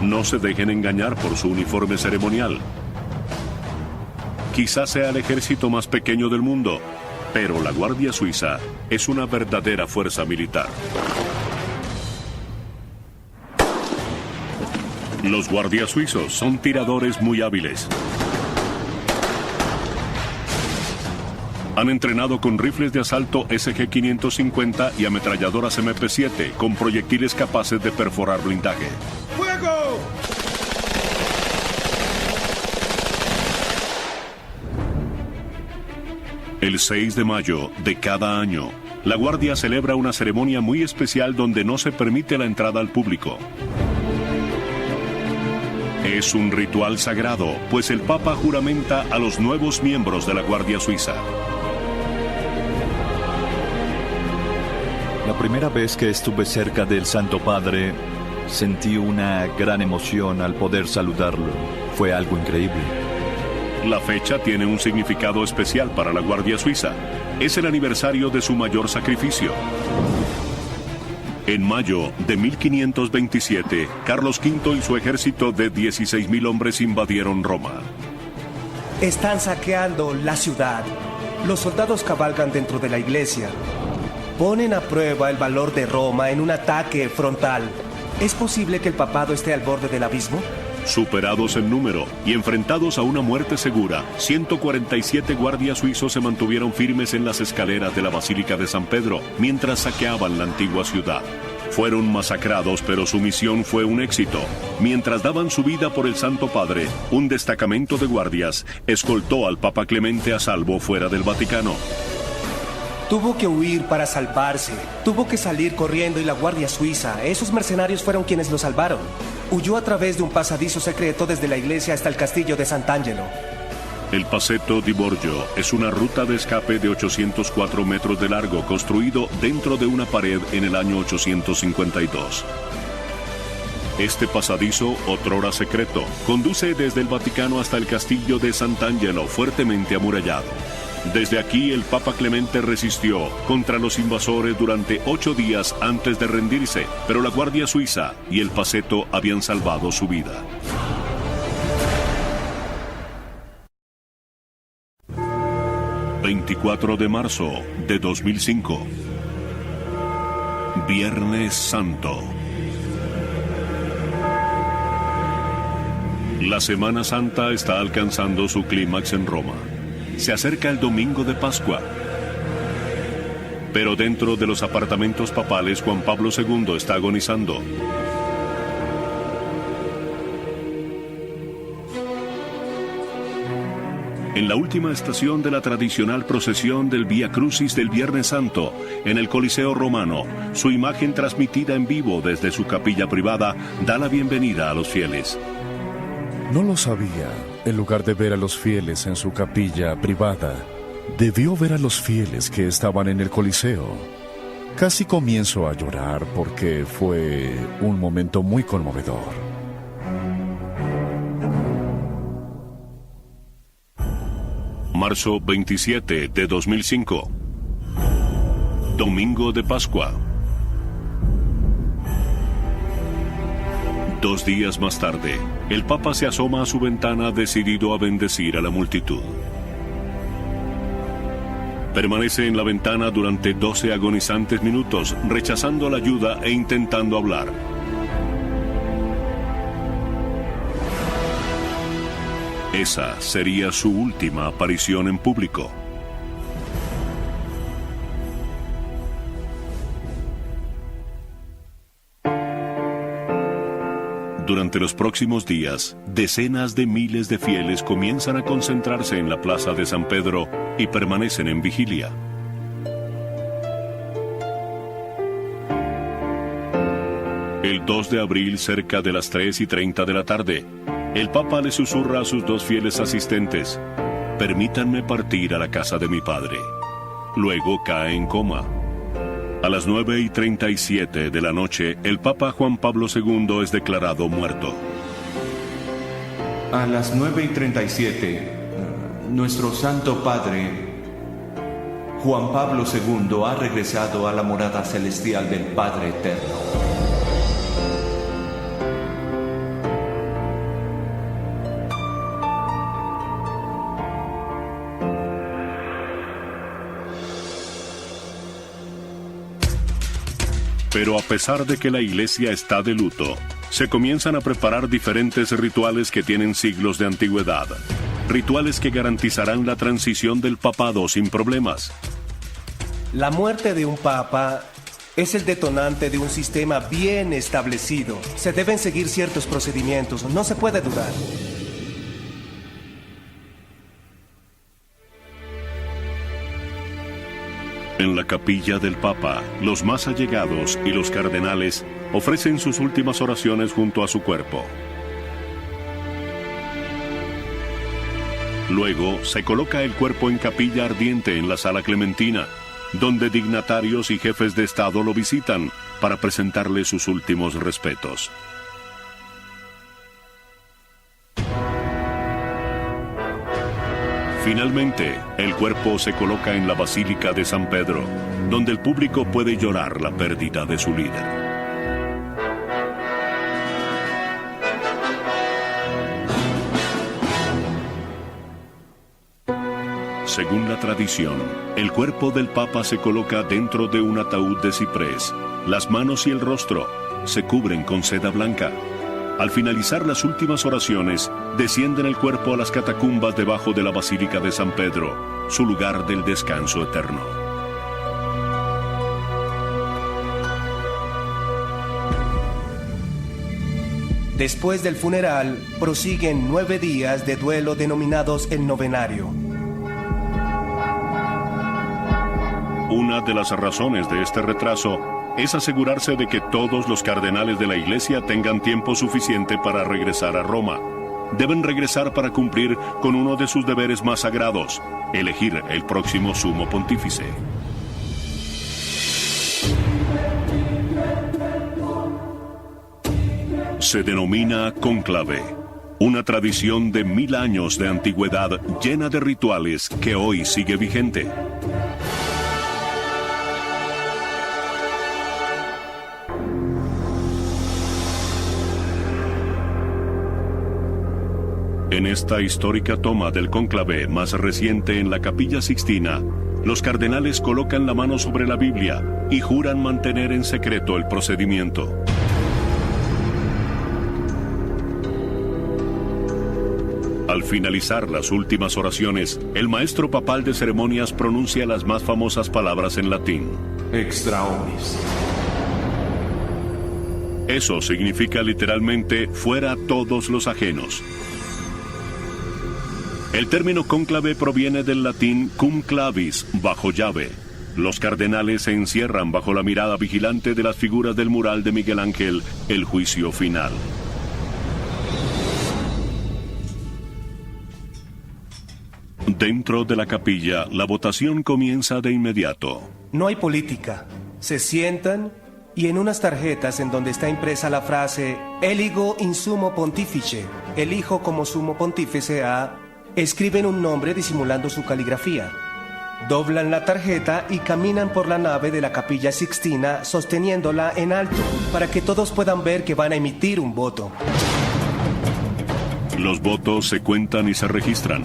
No se dejen engañar por su uniforme ceremonial. Quizás sea el ejército más pequeño del mundo, pero la Guardia Suiza es una verdadera fuerza militar. Los guardias suizos son tiradores muy hábiles. Han entrenado con rifles de asalto SG-550 y ametralladoras MP-7 con proyectiles capaces de perforar blindaje. ¡Fuego! El 6 de mayo de cada año, la Guardia celebra una ceremonia muy especial donde no se permite la entrada al público. Es un ritual sagrado, pues el Papa juramenta a los nuevos miembros de la Guardia Suiza. La primera vez que estuve cerca del Santo Padre, sentí una gran emoción al poder saludarlo. Fue algo increíble. La fecha tiene un significado especial para la Guardia Suiza. Es el aniversario de su mayor sacrificio. En mayo de 1527, Carlos V y su ejército de 16,000 hombres invadieron Roma. Están saqueando la ciudad. Los soldados cabalgan dentro de la iglesia. Ponen a prueba el valor de Roma en un ataque frontal. ¿Es posible que el papado esté al borde del abismo? Superados en número y enfrentados a una muerte segura, 147 guardias suizos se mantuvieron firmes en las escaleras de la Basílica de San Pedro mientras saqueaban la antigua ciudad. Fueron masacrados, pero su misión fue un éxito. Mientras daban su vida por el Santo Padre, un destacamento de guardias escoltó al Papa Clemente a salvo fuera del Vaticano. Tuvo que huir para salvarse. Tuvo que salir corriendo y la Guardia Suiza, esos mercenarios fueron quienes lo salvaron. Huyó a través de un pasadizo secreto desde la iglesia hasta el castillo de Sant'Angelo. El Passetto di Borgio es una ruta de escape de 804 metros de largo construido dentro de una pared en el año 852. Este pasadizo, otrora secreto, conduce desde el Vaticano hasta el castillo de Sant'Angelo, fuertemente amurallado. Desde aquí el Papa Clemente resistió contra los invasores durante 8 días antes de rendirse, pero la Guardia Suiza y el Passetto habían salvado su vida. ...24 de marzo de 2005... Viernes Santo. La Semana Santa está alcanzando su clímax en Roma. Se acerca el domingo de Pascua. Pero dentro de los apartamentos papales, Juan Pablo II está agonizando. En la última estación de la tradicional procesión del Vía Crucis del Viernes Santo, en el Coliseo Romano, su imagen transmitida en vivo desde su capilla privada da la bienvenida a los fieles. No lo sabía. En lugar de ver a los fieles en su capilla privada, debió ver a los fieles que estaban en el Coliseo. Casi comienzo a llorar porque fue un momento muy conmovedor. Marzo 27 de 2005. Domingo de Pascua. 2 días más tarde, el Papa se asoma a su ventana decidido a bendecir a la multitud. Permanece en la ventana durante 12 agonizantes minutos, rechazando la ayuda e intentando hablar. Esa sería su última aparición en público. Durante los próximos días, decenas de miles de fieles comienzan a concentrarse en la plaza de San Pedro y permanecen en vigilia. El 2 de abril, cerca de las 3:30 de la tarde, el Papa le susurra a sus 2 fieles asistentes: «Permítanme partir a la casa de mi padre». Luego cae en coma. A las 9:37 de la noche, el Papa Juan Pablo II es declarado muerto. A las 9:37, nuestro Santo Padre, Juan Pablo II, ha regresado a la morada celestial del Padre Eterno. Pero a pesar de que la iglesia está de luto, se comienzan a preparar diferentes rituales que tienen siglos de antigüedad. Rituales que garantizarán la transición del papado sin problemas. La muerte de un papa es el detonante de un sistema bien establecido. Se deben seguir ciertos procedimientos, no se puede dudar. En la capilla del Papa, los más allegados y los cardenales ofrecen sus últimas oraciones junto a su cuerpo. Luego se coloca el cuerpo en capilla ardiente en la Sala Clementina, donde dignatarios y jefes de Estado lo visitan para presentarle sus últimos respetos. Finalmente, el cuerpo se coloca en la Basílica de San Pedro, donde el público puede llorar la pérdida de su líder. Según la tradición, el cuerpo del Papa se coloca dentro de un ataúd de ciprés. Las manos y el rostro se cubren con seda blanca. Al finalizar las últimas oraciones, descienden el cuerpo a las catacumbas debajo de la Basílica de San Pedro, su lugar del descanso eterno. Después del funeral, prosiguen 9 días de duelo denominados el novenario. Una de las razones de este retraso es asegurarse de que todos los cardenales de la Iglesia tengan tiempo suficiente para regresar a Roma. Deben regresar para cumplir con uno de sus deberes más sagrados, elegir el próximo sumo pontífice. Se denomina cónclave, una tradición de 1000 años de antigüedad llena de rituales que hoy sigue vigente. En esta histórica toma del cónclave más reciente en la Capilla Sixtina, los cardenales colocan la mano sobre la Biblia y juran mantener en secreto el procedimiento. Al finalizar las últimas oraciones, el maestro papal de ceremonias pronuncia las más famosas palabras en latín. Extra omnis. Eso significa literalmente fuera todos los ajenos. El término cónclave proviene del latín cum clavis, bajo llave. Los cardenales se encierran bajo la mirada vigilante de las figuras del mural de Miguel Ángel, El Juicio Final. Dentro de la capilla, la votación comienza de inmediato. No hay política. Se sientan y en unas tarjetas en donde está impresa la frase Eligo in sumo pontifice, elijo como sumo pontífice a, escriben un nombre disimulando su caligrafía. Doblan la tarjeta y caminan por la nave de la Capilla Sixtina sosteniéndola en alto para que todos puedan ver que van a emitir un voto. Los votos se cuentan y se registran.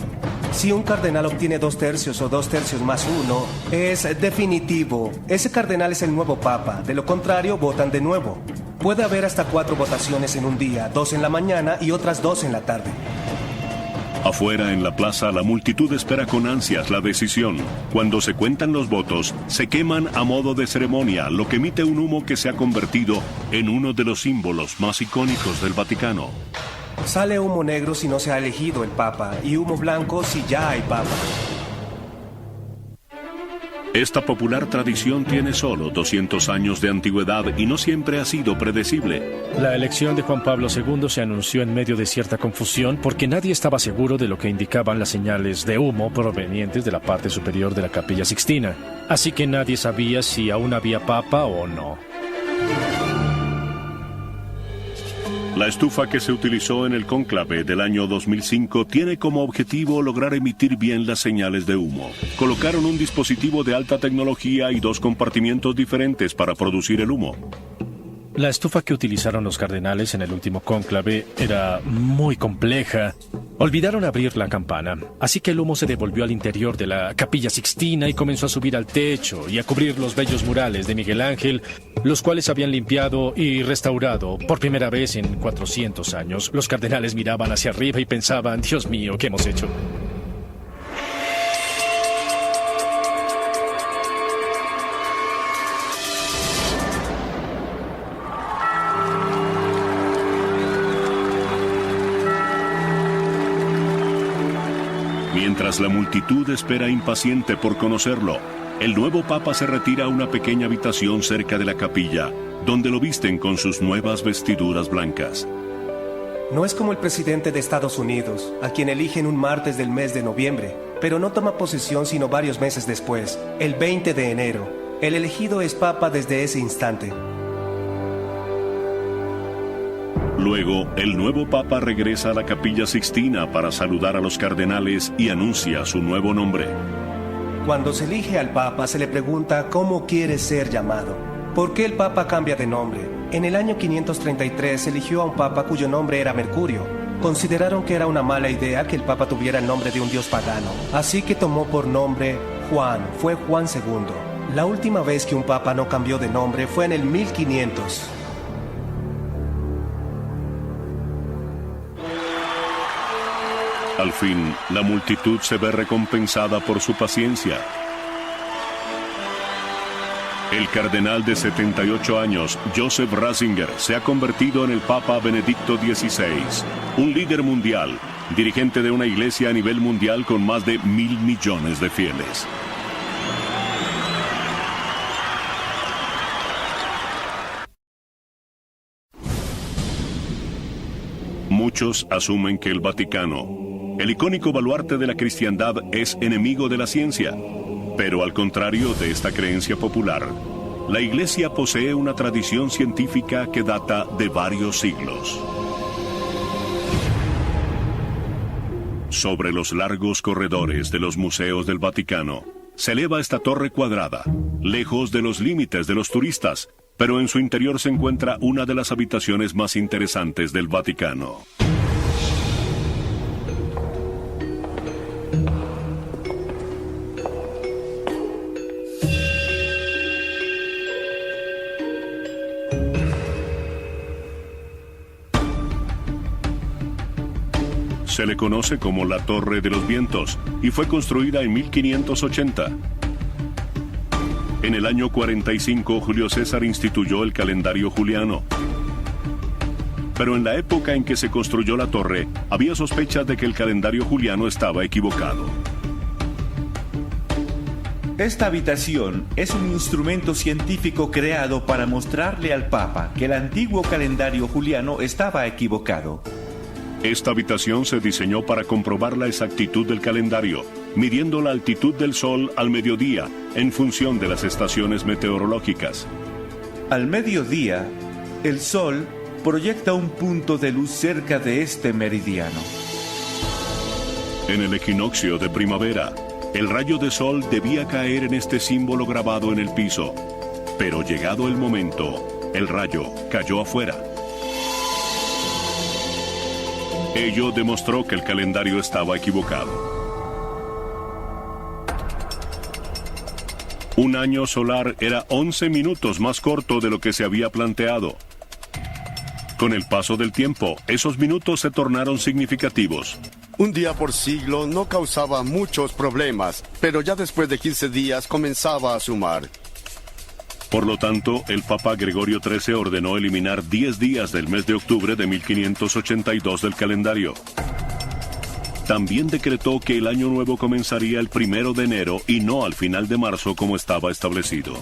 Si un cardenal obtiene 2 tercios o 2 tercios más 1, es definitivo. Ese cardenal es el nuevo papa. De lo contrario, votan de nuevo. Puede haber hasta 4 votaciones en un día, 2 en la mañana y otras 2 en la tarde. Afuera en la plaza, la multitud espera con ansias la decisión. Cuando se cuentan los votos, se queman a modo de ceremonia, lo que emite un humo que se ha convertido en uno de los símbolos más icónicos del Vaticano. Sale humo negro si no se ha elegido el papa y humo blanco si ya hay papa. Esta popular tradición tiene solo 200 años de antigüedad y no siempre ha sido predecible. La elección de Juan Pablo II se anunció en medio de cierta confusión porque nadie estaba seguro de lo que indicaban las señales de humo provenientes de la parte superior de la Capilla Sixtina. Así que nadie sabía si aún había papa o no. La estufa que se utilizó en el cónclave del año 2005 tiene como objetivo lograr emitir bien las señales de humo. Colocaron un dispositivo de alta tecnología y 2 compartimientos diferentes para producir el humo. La estufa que utilizaron los cardenales en el último cónclave era muy compleja. Olvidaron abrir la campana, así que el humo se devolvió al interior de la Capilla Sixtina y comenzó a subir al techo y a cubrir los bellos murales de Miguel Ángel, los cuales habían limpiado y restaurado por primera vez en 400 años. Los cardenales miraban hacia arriba y pensaban, Dios mío, ¿qué hemos hecho? Mientras la multitud espera impaciente por conocerlo, el nuevo papa se retira a una pequeña habitación cerca de la capilla, donde lo visten con sus nuevas vestiduras blancas. No es como el presidente de Estados Unidos, a quien eligen un martes del mes de noviembre, pero no toma posesión sino varios meses después, el 20 de enero. El elegido es papa desde ese instante. Luego, el nuevo papa regresa a la Capilla Sixtina para saludar a los cardenales y anuncia su nuevo nombre. Cuando se elige al papa se le pregunta cómo quiere ser llamado. ¿Por qué el papa cambia de nombre? En el año 533 se eligió a un papa cuyo nombre era Mercurio. Consideraron que era una mala idea que el papa tuviera el nombre de un dios pagano, así que tomó por nombre Juan, fue Juan II. La última vez que un papa no cambió de nombre fue en el 1500. Al fin, la multitud se ve recompensada por su paciencia. El cardenal de 78 años, Joseph Ratzinger, se ha convertido en el Papa Benedicto XVI, un líder mundial, dirigente de una iglesia a nivel mundial con más de 1.000 millones de fieles. Muchos asumen que el Vaticano, el icónico baluarte de la cristiandad, es enemigo de la ciencia. Pero al contrario de esta creencia popular, la Iglesia posee una tradición científica que data de varios siglos. Sobre los largos corredores de los museos del Vaticano, se eleva esta torre cuadrada, lejos de los límites de los turistas, pero en su interior se encuentra una de las habitaciones más interesantes del Vaticano. Se le conoce como la Torre de los Vientos y fue construida en 1580. En el año 45, Julio César instituyó el calendario juliano. Pero en la época en que se construyó la torre, había sospechas de que el calendario juliano estaba equivocado. Esta habitación es un instrumento científico creado para mostrarle al Papa que el antiguo calendario juliano estaba equivocado. Esta habitación se diseñó para comprobar la exactitud del calendario, midiendo la altitud del Sol al mediodía, en función de las estaciones meteorológicas. Al mediodía, el Sol proyecta un punto de luz cerca de este meridiano. En el equinoccio de primavera, el rayo de sol debía caer en este símbolo grabado en el piso, pero llegado el momento, el rayo cayó afuera. Ello demostró que el calendario estaba equivocado. Un año solar era 11 minutos más corto de lo que se había planteado. Con el paso del tiempo, esos minutos se tornaron significativos. Un día por siglo no causaba muchos problemas, pero ya después de 15 días comenzaba a sumar. Por lo tanto, el Papa Gregorio XIII ordenó eliminar 10 días del mes de octubre de 1582 del calendario. También decretó que el año nuevo comenzaría el 1 de enero y no al final de marzo como estaba establecido.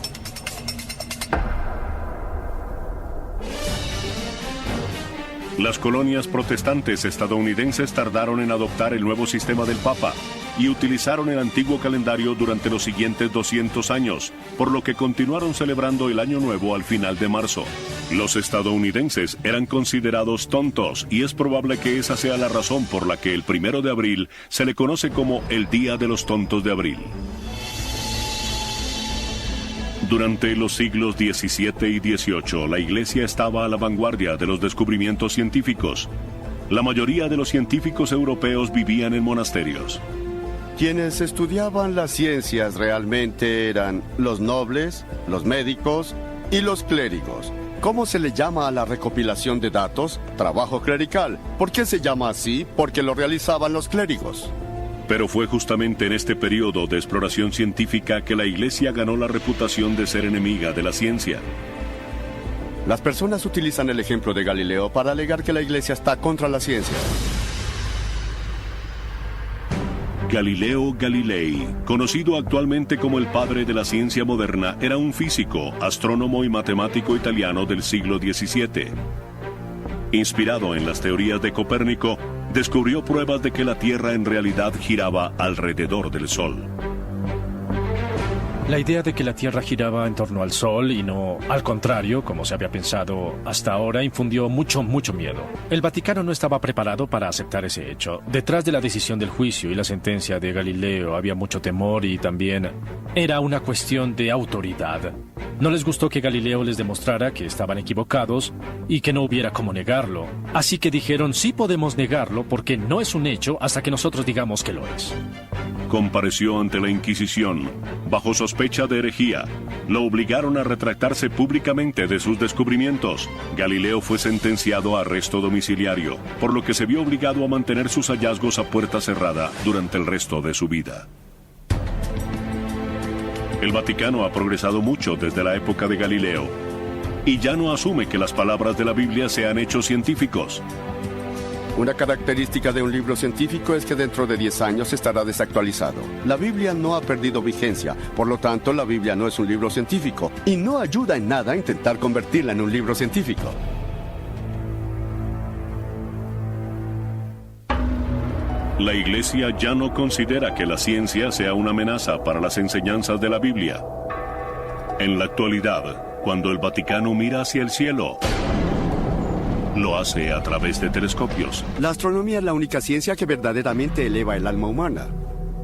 Las colonias protestantes estadounidenses tardaron en adoptar el nuevo sistema del Papa y utilizaron el antiguo calendario durante los siguientes 200 años, por lo que continuaron celebrando el Año Nuevo al final de marzo. Los estadounidenses eran considerados tontos y es probable que esa sea la razón por la que el 1 de abril se le conoce como el Día de los Tontos de Abril. Durante los siglos XVII y XVIII, la Iglesia estaba a la vanguardia de los descubrimientos científicos. La mayoría de los científicos europeos vivían en monasterios. Quienes estudiaban las ciencias realmente eran los nobles, los médicos y los clérigos. ¿Cómo se le llama a la recopilación de datos? Trabajo clerical. ¿Por qué se llama así? Porque lo realizaban los clérigos. Pero fue justamente en este periodo de exploración científica que la Iglesia ganó la reputación de ser enemiga de la ciencia. Las personas utilizan el ejemplo de Galileo para alegar que la Iglesia está contra la ciencia. Galileo Galilei, conocido actualmente como el padre de la ciencia moderna, era un físico, astrónomo y matemático italiano del siglo XVII. Inspirado en las teorías de Copérnico, descubrió pruebas de que la Tierra en realidad giraba alrededor del Sol. La idea de que la Tierra giraba en torno al Sol y no al contrario, como se había pensado hasta ahora, infundió mucho miedo. El Vaticano no estaba preparado para aceptar ese hecho. Detrás de la decisión del juicio y la sentencia de Galileo había mucho temor y también era una cuestión de autoridad. No les gustó que Galileo les demostrara que estaban equivocados y que no hubiera cómo negarlo. Así que dijeron, sí podemos negarlo porque no es un hecho hasta que nosotros digamos que lo es. Compareció ante la Inquisición, bajo sospecha de herejía. Lo obligaron a retractarse públicamente de sus descubrimientos. Galileo fue sentenciado a arresto domiciliario, por lo que se vio obligado a mantener sus hallazgos a puerta cerrada durante el resto de su vida. El Vaticano ha progresado mucho desde la época de Galileo y ya no asume que las palabras de la Biblia sean hechos científicos. Una característica de un libro científico es que dentro de 10 años estará desactualizado. La Biblia no ha perdido vigencia, por lo tanto la Biblia no es un libro científico y no ayuda en nada a intentar convertirla en un libro científico. La Iglesia ya no considera que la ciencia sea una amenaza para las enseñanzas de la Biblia. En la actualidad, cuando el Vaticano mira hacia el cielo, lo hace a través de telescopios. La astronomía es la única ciencia que verdaderamente eleva el alma humana.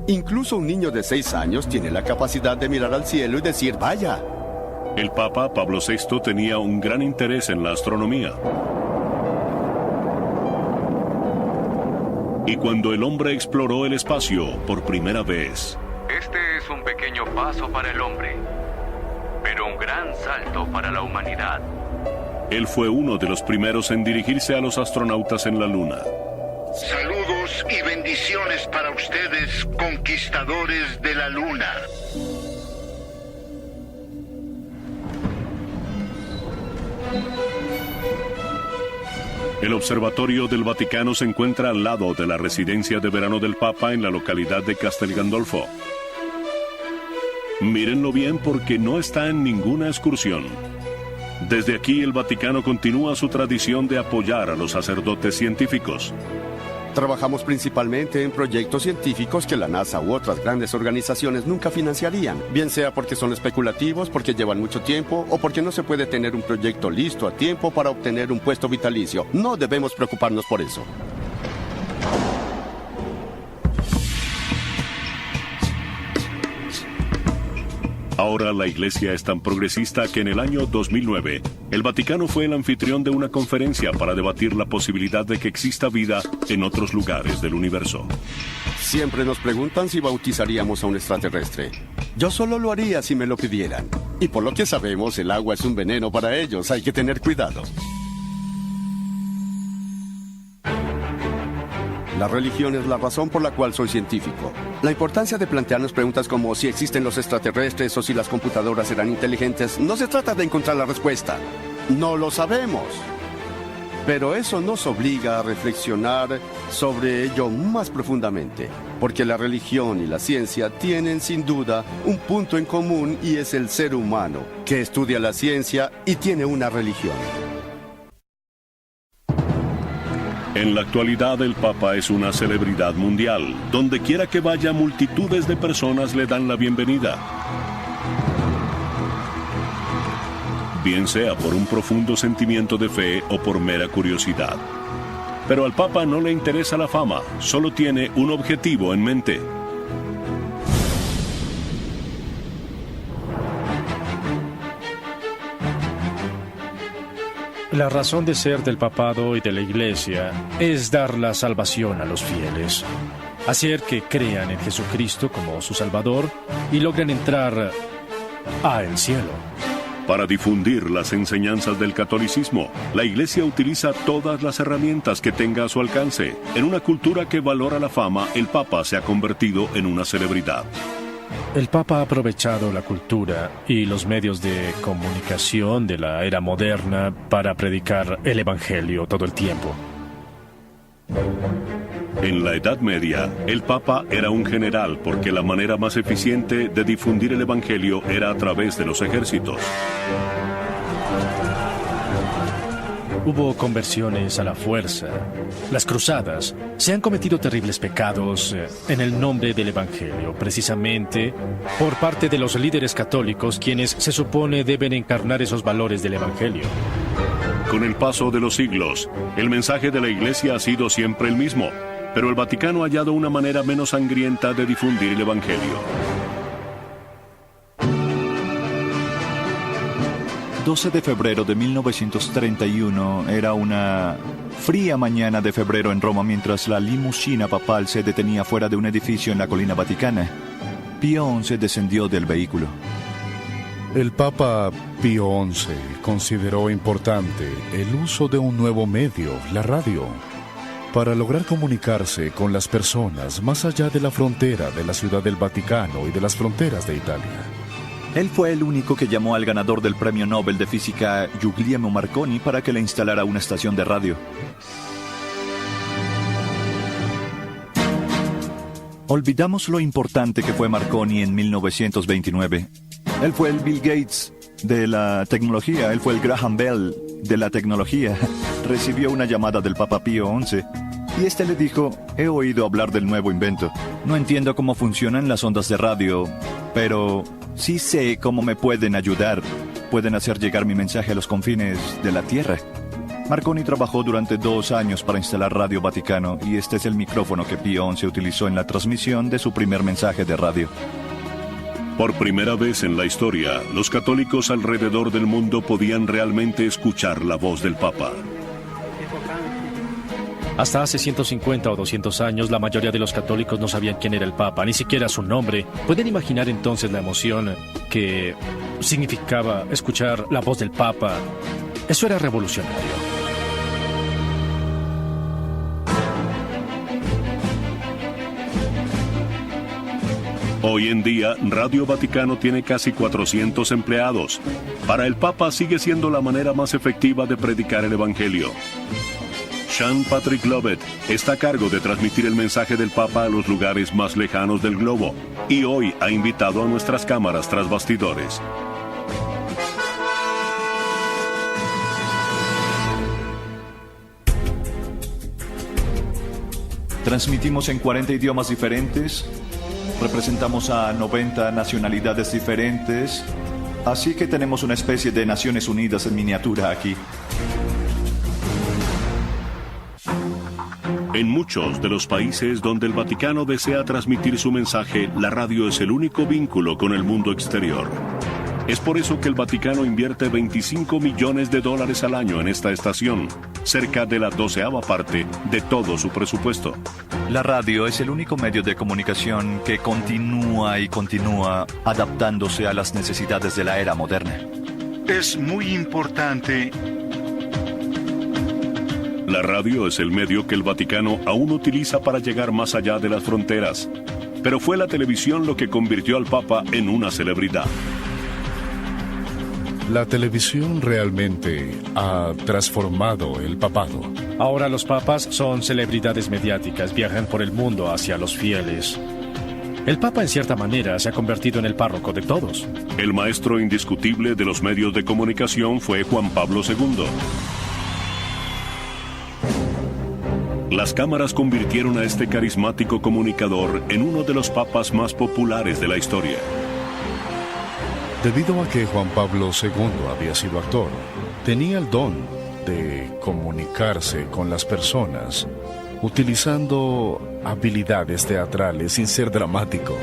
Incluso un niño de 6 años tiene la capacidad de mirar al cielo y decir, ¡vaya! El Papa Pablo VI tenía un gran interés en la astronomía. Y cuando el hombre exploró el espacio por primera vez, Este es un pequeño paso para el hombre, pero un gran salto para la humanidad. él fue uno de los primeros en dirigirse a los astronautas en la Luna. Saludos y bendiciones para ustedes, conquistadores de la Luna. El Observatorio del Vaticano se encuentra al lado de la residencia de verano del Papa en la localidad de Castel Gandolfo. Mírenlo bien porque no está en ninguna excursión. Desde aquí el Vaticano continúa su tradición de apoyar a los sacerdotes científicos. Trabajamos principalmente en proyectos científicos que la NASA u otras grandes organizaciones nunca financiarían, bien sea porque son especulativos, porque llevan mucho tiempo o porque no se puede tener un proyecto listo a tiempo para obtener un puesto vitalicio. No debemos preocuparnos por eso. Ahora la Iglesia es tan progresista que en el año 2009, el Vaticano fue el anfitrión de una conferencia para debatir la posibilidad de que exista vida en otros lugares del universo. Siempre nos preguntan si bautizaríamos a un extraterrestre. Yo solo lo haría si me lo pidieran. Y por lo que sabemos, el agua es un veneno para ellos. Hay que tener cuidado. La religión es la razón por la cual soy científico. La importancia de plantearnos preguntas como si existen los extraterrestres o si las computadoras serán inteligentes, no se trata de encontrar la respuesta. No lo sabemos. Pero eso nos obliga a reflexionar sobre ello más profundamente, porque la religión y la ciencia tienen sin duda un punto en común y es el ser humano, que estudia la ciencia y tiene una religión. En la actualidad el Papa es una celebridad mundial. Donde quiera que vaya, multitudes de personas le dan la bienvenida. Bien sea por un profundo sentimiento de fe o por mera curiosidad. Pero al Papa no le interesa la fama, solo tiene un objetivo en mente. La razón de ser del papado y de la Iglesia es dar la salvación a los fieles, hacer que crean en Jesucristo como su Salvador y logren entrar al cielo. Para difundir las enseñanzas del catolicismo, la Iglesia utiliza todas las herramientas que tenga a su alcance. En una cultura que valora la fama, el Papa se ha convertido en una celebridad. El Papa ha aprovechado la cultura y los medios de comunicación de la era moderna para predicar el Evangelio todo el tiempo. En la Edad Media, el Papa era un general porque la manera más eficiente de difundir el Evangelio era a través de los ejércitos. Hubo conversiones a la fuerza. Las cruzadas. Se han cometido terribles pecados en el nombre del Evangelio, precisamente por parte de los líderes católicos, quienes se supone deben encarnar esos valores del Evangelio. Con el paso de los siglos, el mensaje de la Iglesia ha sido siempre el mismo, pero el Vaticano ha hallado una manera menos sangrienta de difundir el Evangelio. 12 de febrero de 1931 era una fría mañana de febrero en Roma mientras la limusina papal se detenía fuera de un edificio en la colina vaticana. Pío XI descendió del vehículo. El Papa Pío XI consideró importante el uso de un nuevo medio, la radio, para lograr comunicarse con las personas más allá de la frontera de la Ciudad del Vaticano y de las fronteras de Italia. Él fue el único que llamó al ganador del Premio Nobel de Física, Guglielmo Marconi, para que le instalara una estación de radio. Olvidamos lo importante que fue Marconi en 1929. Él fue el Bill Gates de la tecnología, él fue el Graham Bell de la tecnología. Recibió una llamada del Papa Pío XI y este le dijo: he oído hablar del nuevo invento. No entiendo cómo funcionan las ondas de radio, pero sí sé cómo me pueden ayudar. Pueden hacer llegar mi mensaje a los confines de la Tierra. Marconi trabajó durante 2 años para instalar Radio Vaticano y este es el micrófono que Pío XI utilizó en la transmisión de su primer mensaje de radio. Por primera vez en la historia, los católicos alrededor del mundo podían realmente escuchar la voz del Papa. Hasta hace 150 o 200 años, la mayoría de los católicos no sabían quién era el Papa, ni siquiera su nombre. ¿Pueden imaginar entonces la emoción que significaba escuchar la voz del Papa? Eso era revolucionario. Hoy en día, Radio Vaticano tiene casi 400 empleados. Para el Papa sigue siendo la manera más efectiva de predicar el Evangelio. Sean Patrick Lovett está a cargo de transmitir el mensaje del Papa a los lugares más lejanos del globo y hoy ha invitado a nuestras cámaras tras bastidores. Transmitimos en 40 idiomas diferentes, representamos a 90 nacionalidades diferentes, así que tenemos una especie de Naciones Unidas en miniatura aquí. En muchos de los países donde el Vaticano desea transmitir su mensaje, la radio es el único vínculo con el mundo exterior. Es por eso que el Vaticano invierte $25 millones al año en esta estación, cerca de la 12ª parte de todo su presupuesto. La radio es el único medio de comunicación que continúa adaptándose a las necesidades de la era moderna. Es muy importante. La radio es el medio que el Vaticano aún utiliza para llegar más allá de las fronteras, pero fue la televisión lo que convirtió al Papa en una celebridad. La televisión realmente ha transformado el papado. Ahora los papas son celebridades mediáticas, viajan por el mundo hacia los fieles. El Papa, en cierta manera, se ha convertido en el párroco de todos. El maestro indiscutible de los medios de comunicación fue Juan Pablo II. Las cámaras convirtieron a este carismático comunicador en uno de los papas más populares de la historia. Debido a que Juan Pablo II había sido actor, tenía el don de comunicarse con las personas utilizando habilidades teatrales sin ser dramático.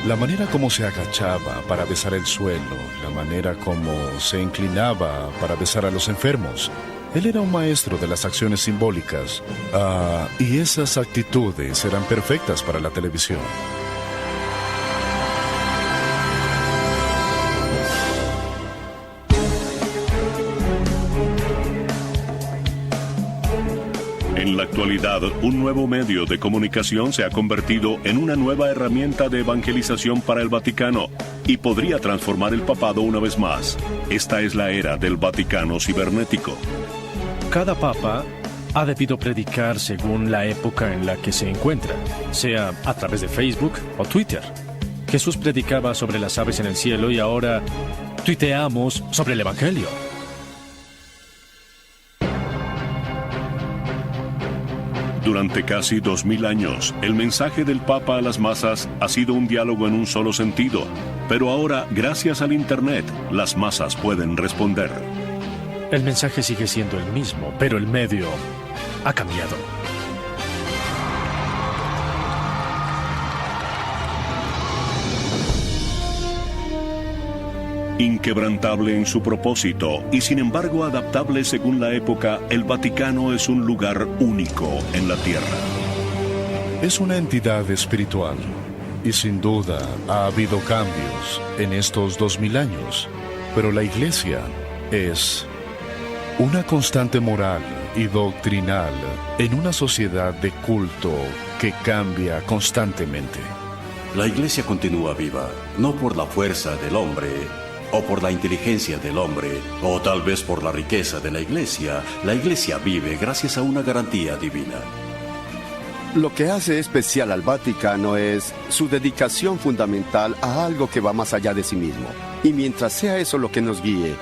La manera como se agachaba para besar el suelo, la manera como se inclinaba para besar a los enfermos. Él era un maestro de las acciones simbólicas, y esas actitudes eran perfectas para la televisión. En la actualidad, un nuevo medio de comunicación se ha convertido en una nueva herramienta de evangelización para el Vaticano y podría transformar el papado una vez más. Esta es la era del Vaticano cibernético. Cada papa ha debido predicar según la época en la que se encuentra, sea a través de Facebook o Twitter. Jesús predicaba sobre las aves en el cielo y ahora tuiteamos sobre el Evangelio. Durante casi 2000 años, el mensaje del Papa a las masas ha sido un diálogo en un solo sentido, pero ahora, gracias al Internet, las masas pueden responder. El mensaje sigue siendo el mismo, pero el medio ha cambiado. Inquebrantable en su propósito y sin embargo adaptable según la época, el Vaticano es un lugar único en la Tierra. Es una entidad espiritual y sin duda ha habido cambios en estos 2000 años, pero la Iglesia es una constante moral y doctrinal en una sociedad de culto que cambia constantemente. La Iglesia continúa viva, no por la fuerza del hombre, o por la inteligencia del hombre, o tal vez por la riqueza de la Iglesia. La Iglesia vive gracias a una garantía divina. Lo que hace especial al Vaticano es su dedicación fundamental a algo que va más allá de sí mismo. Y mientras sea eso lo que nos guíe,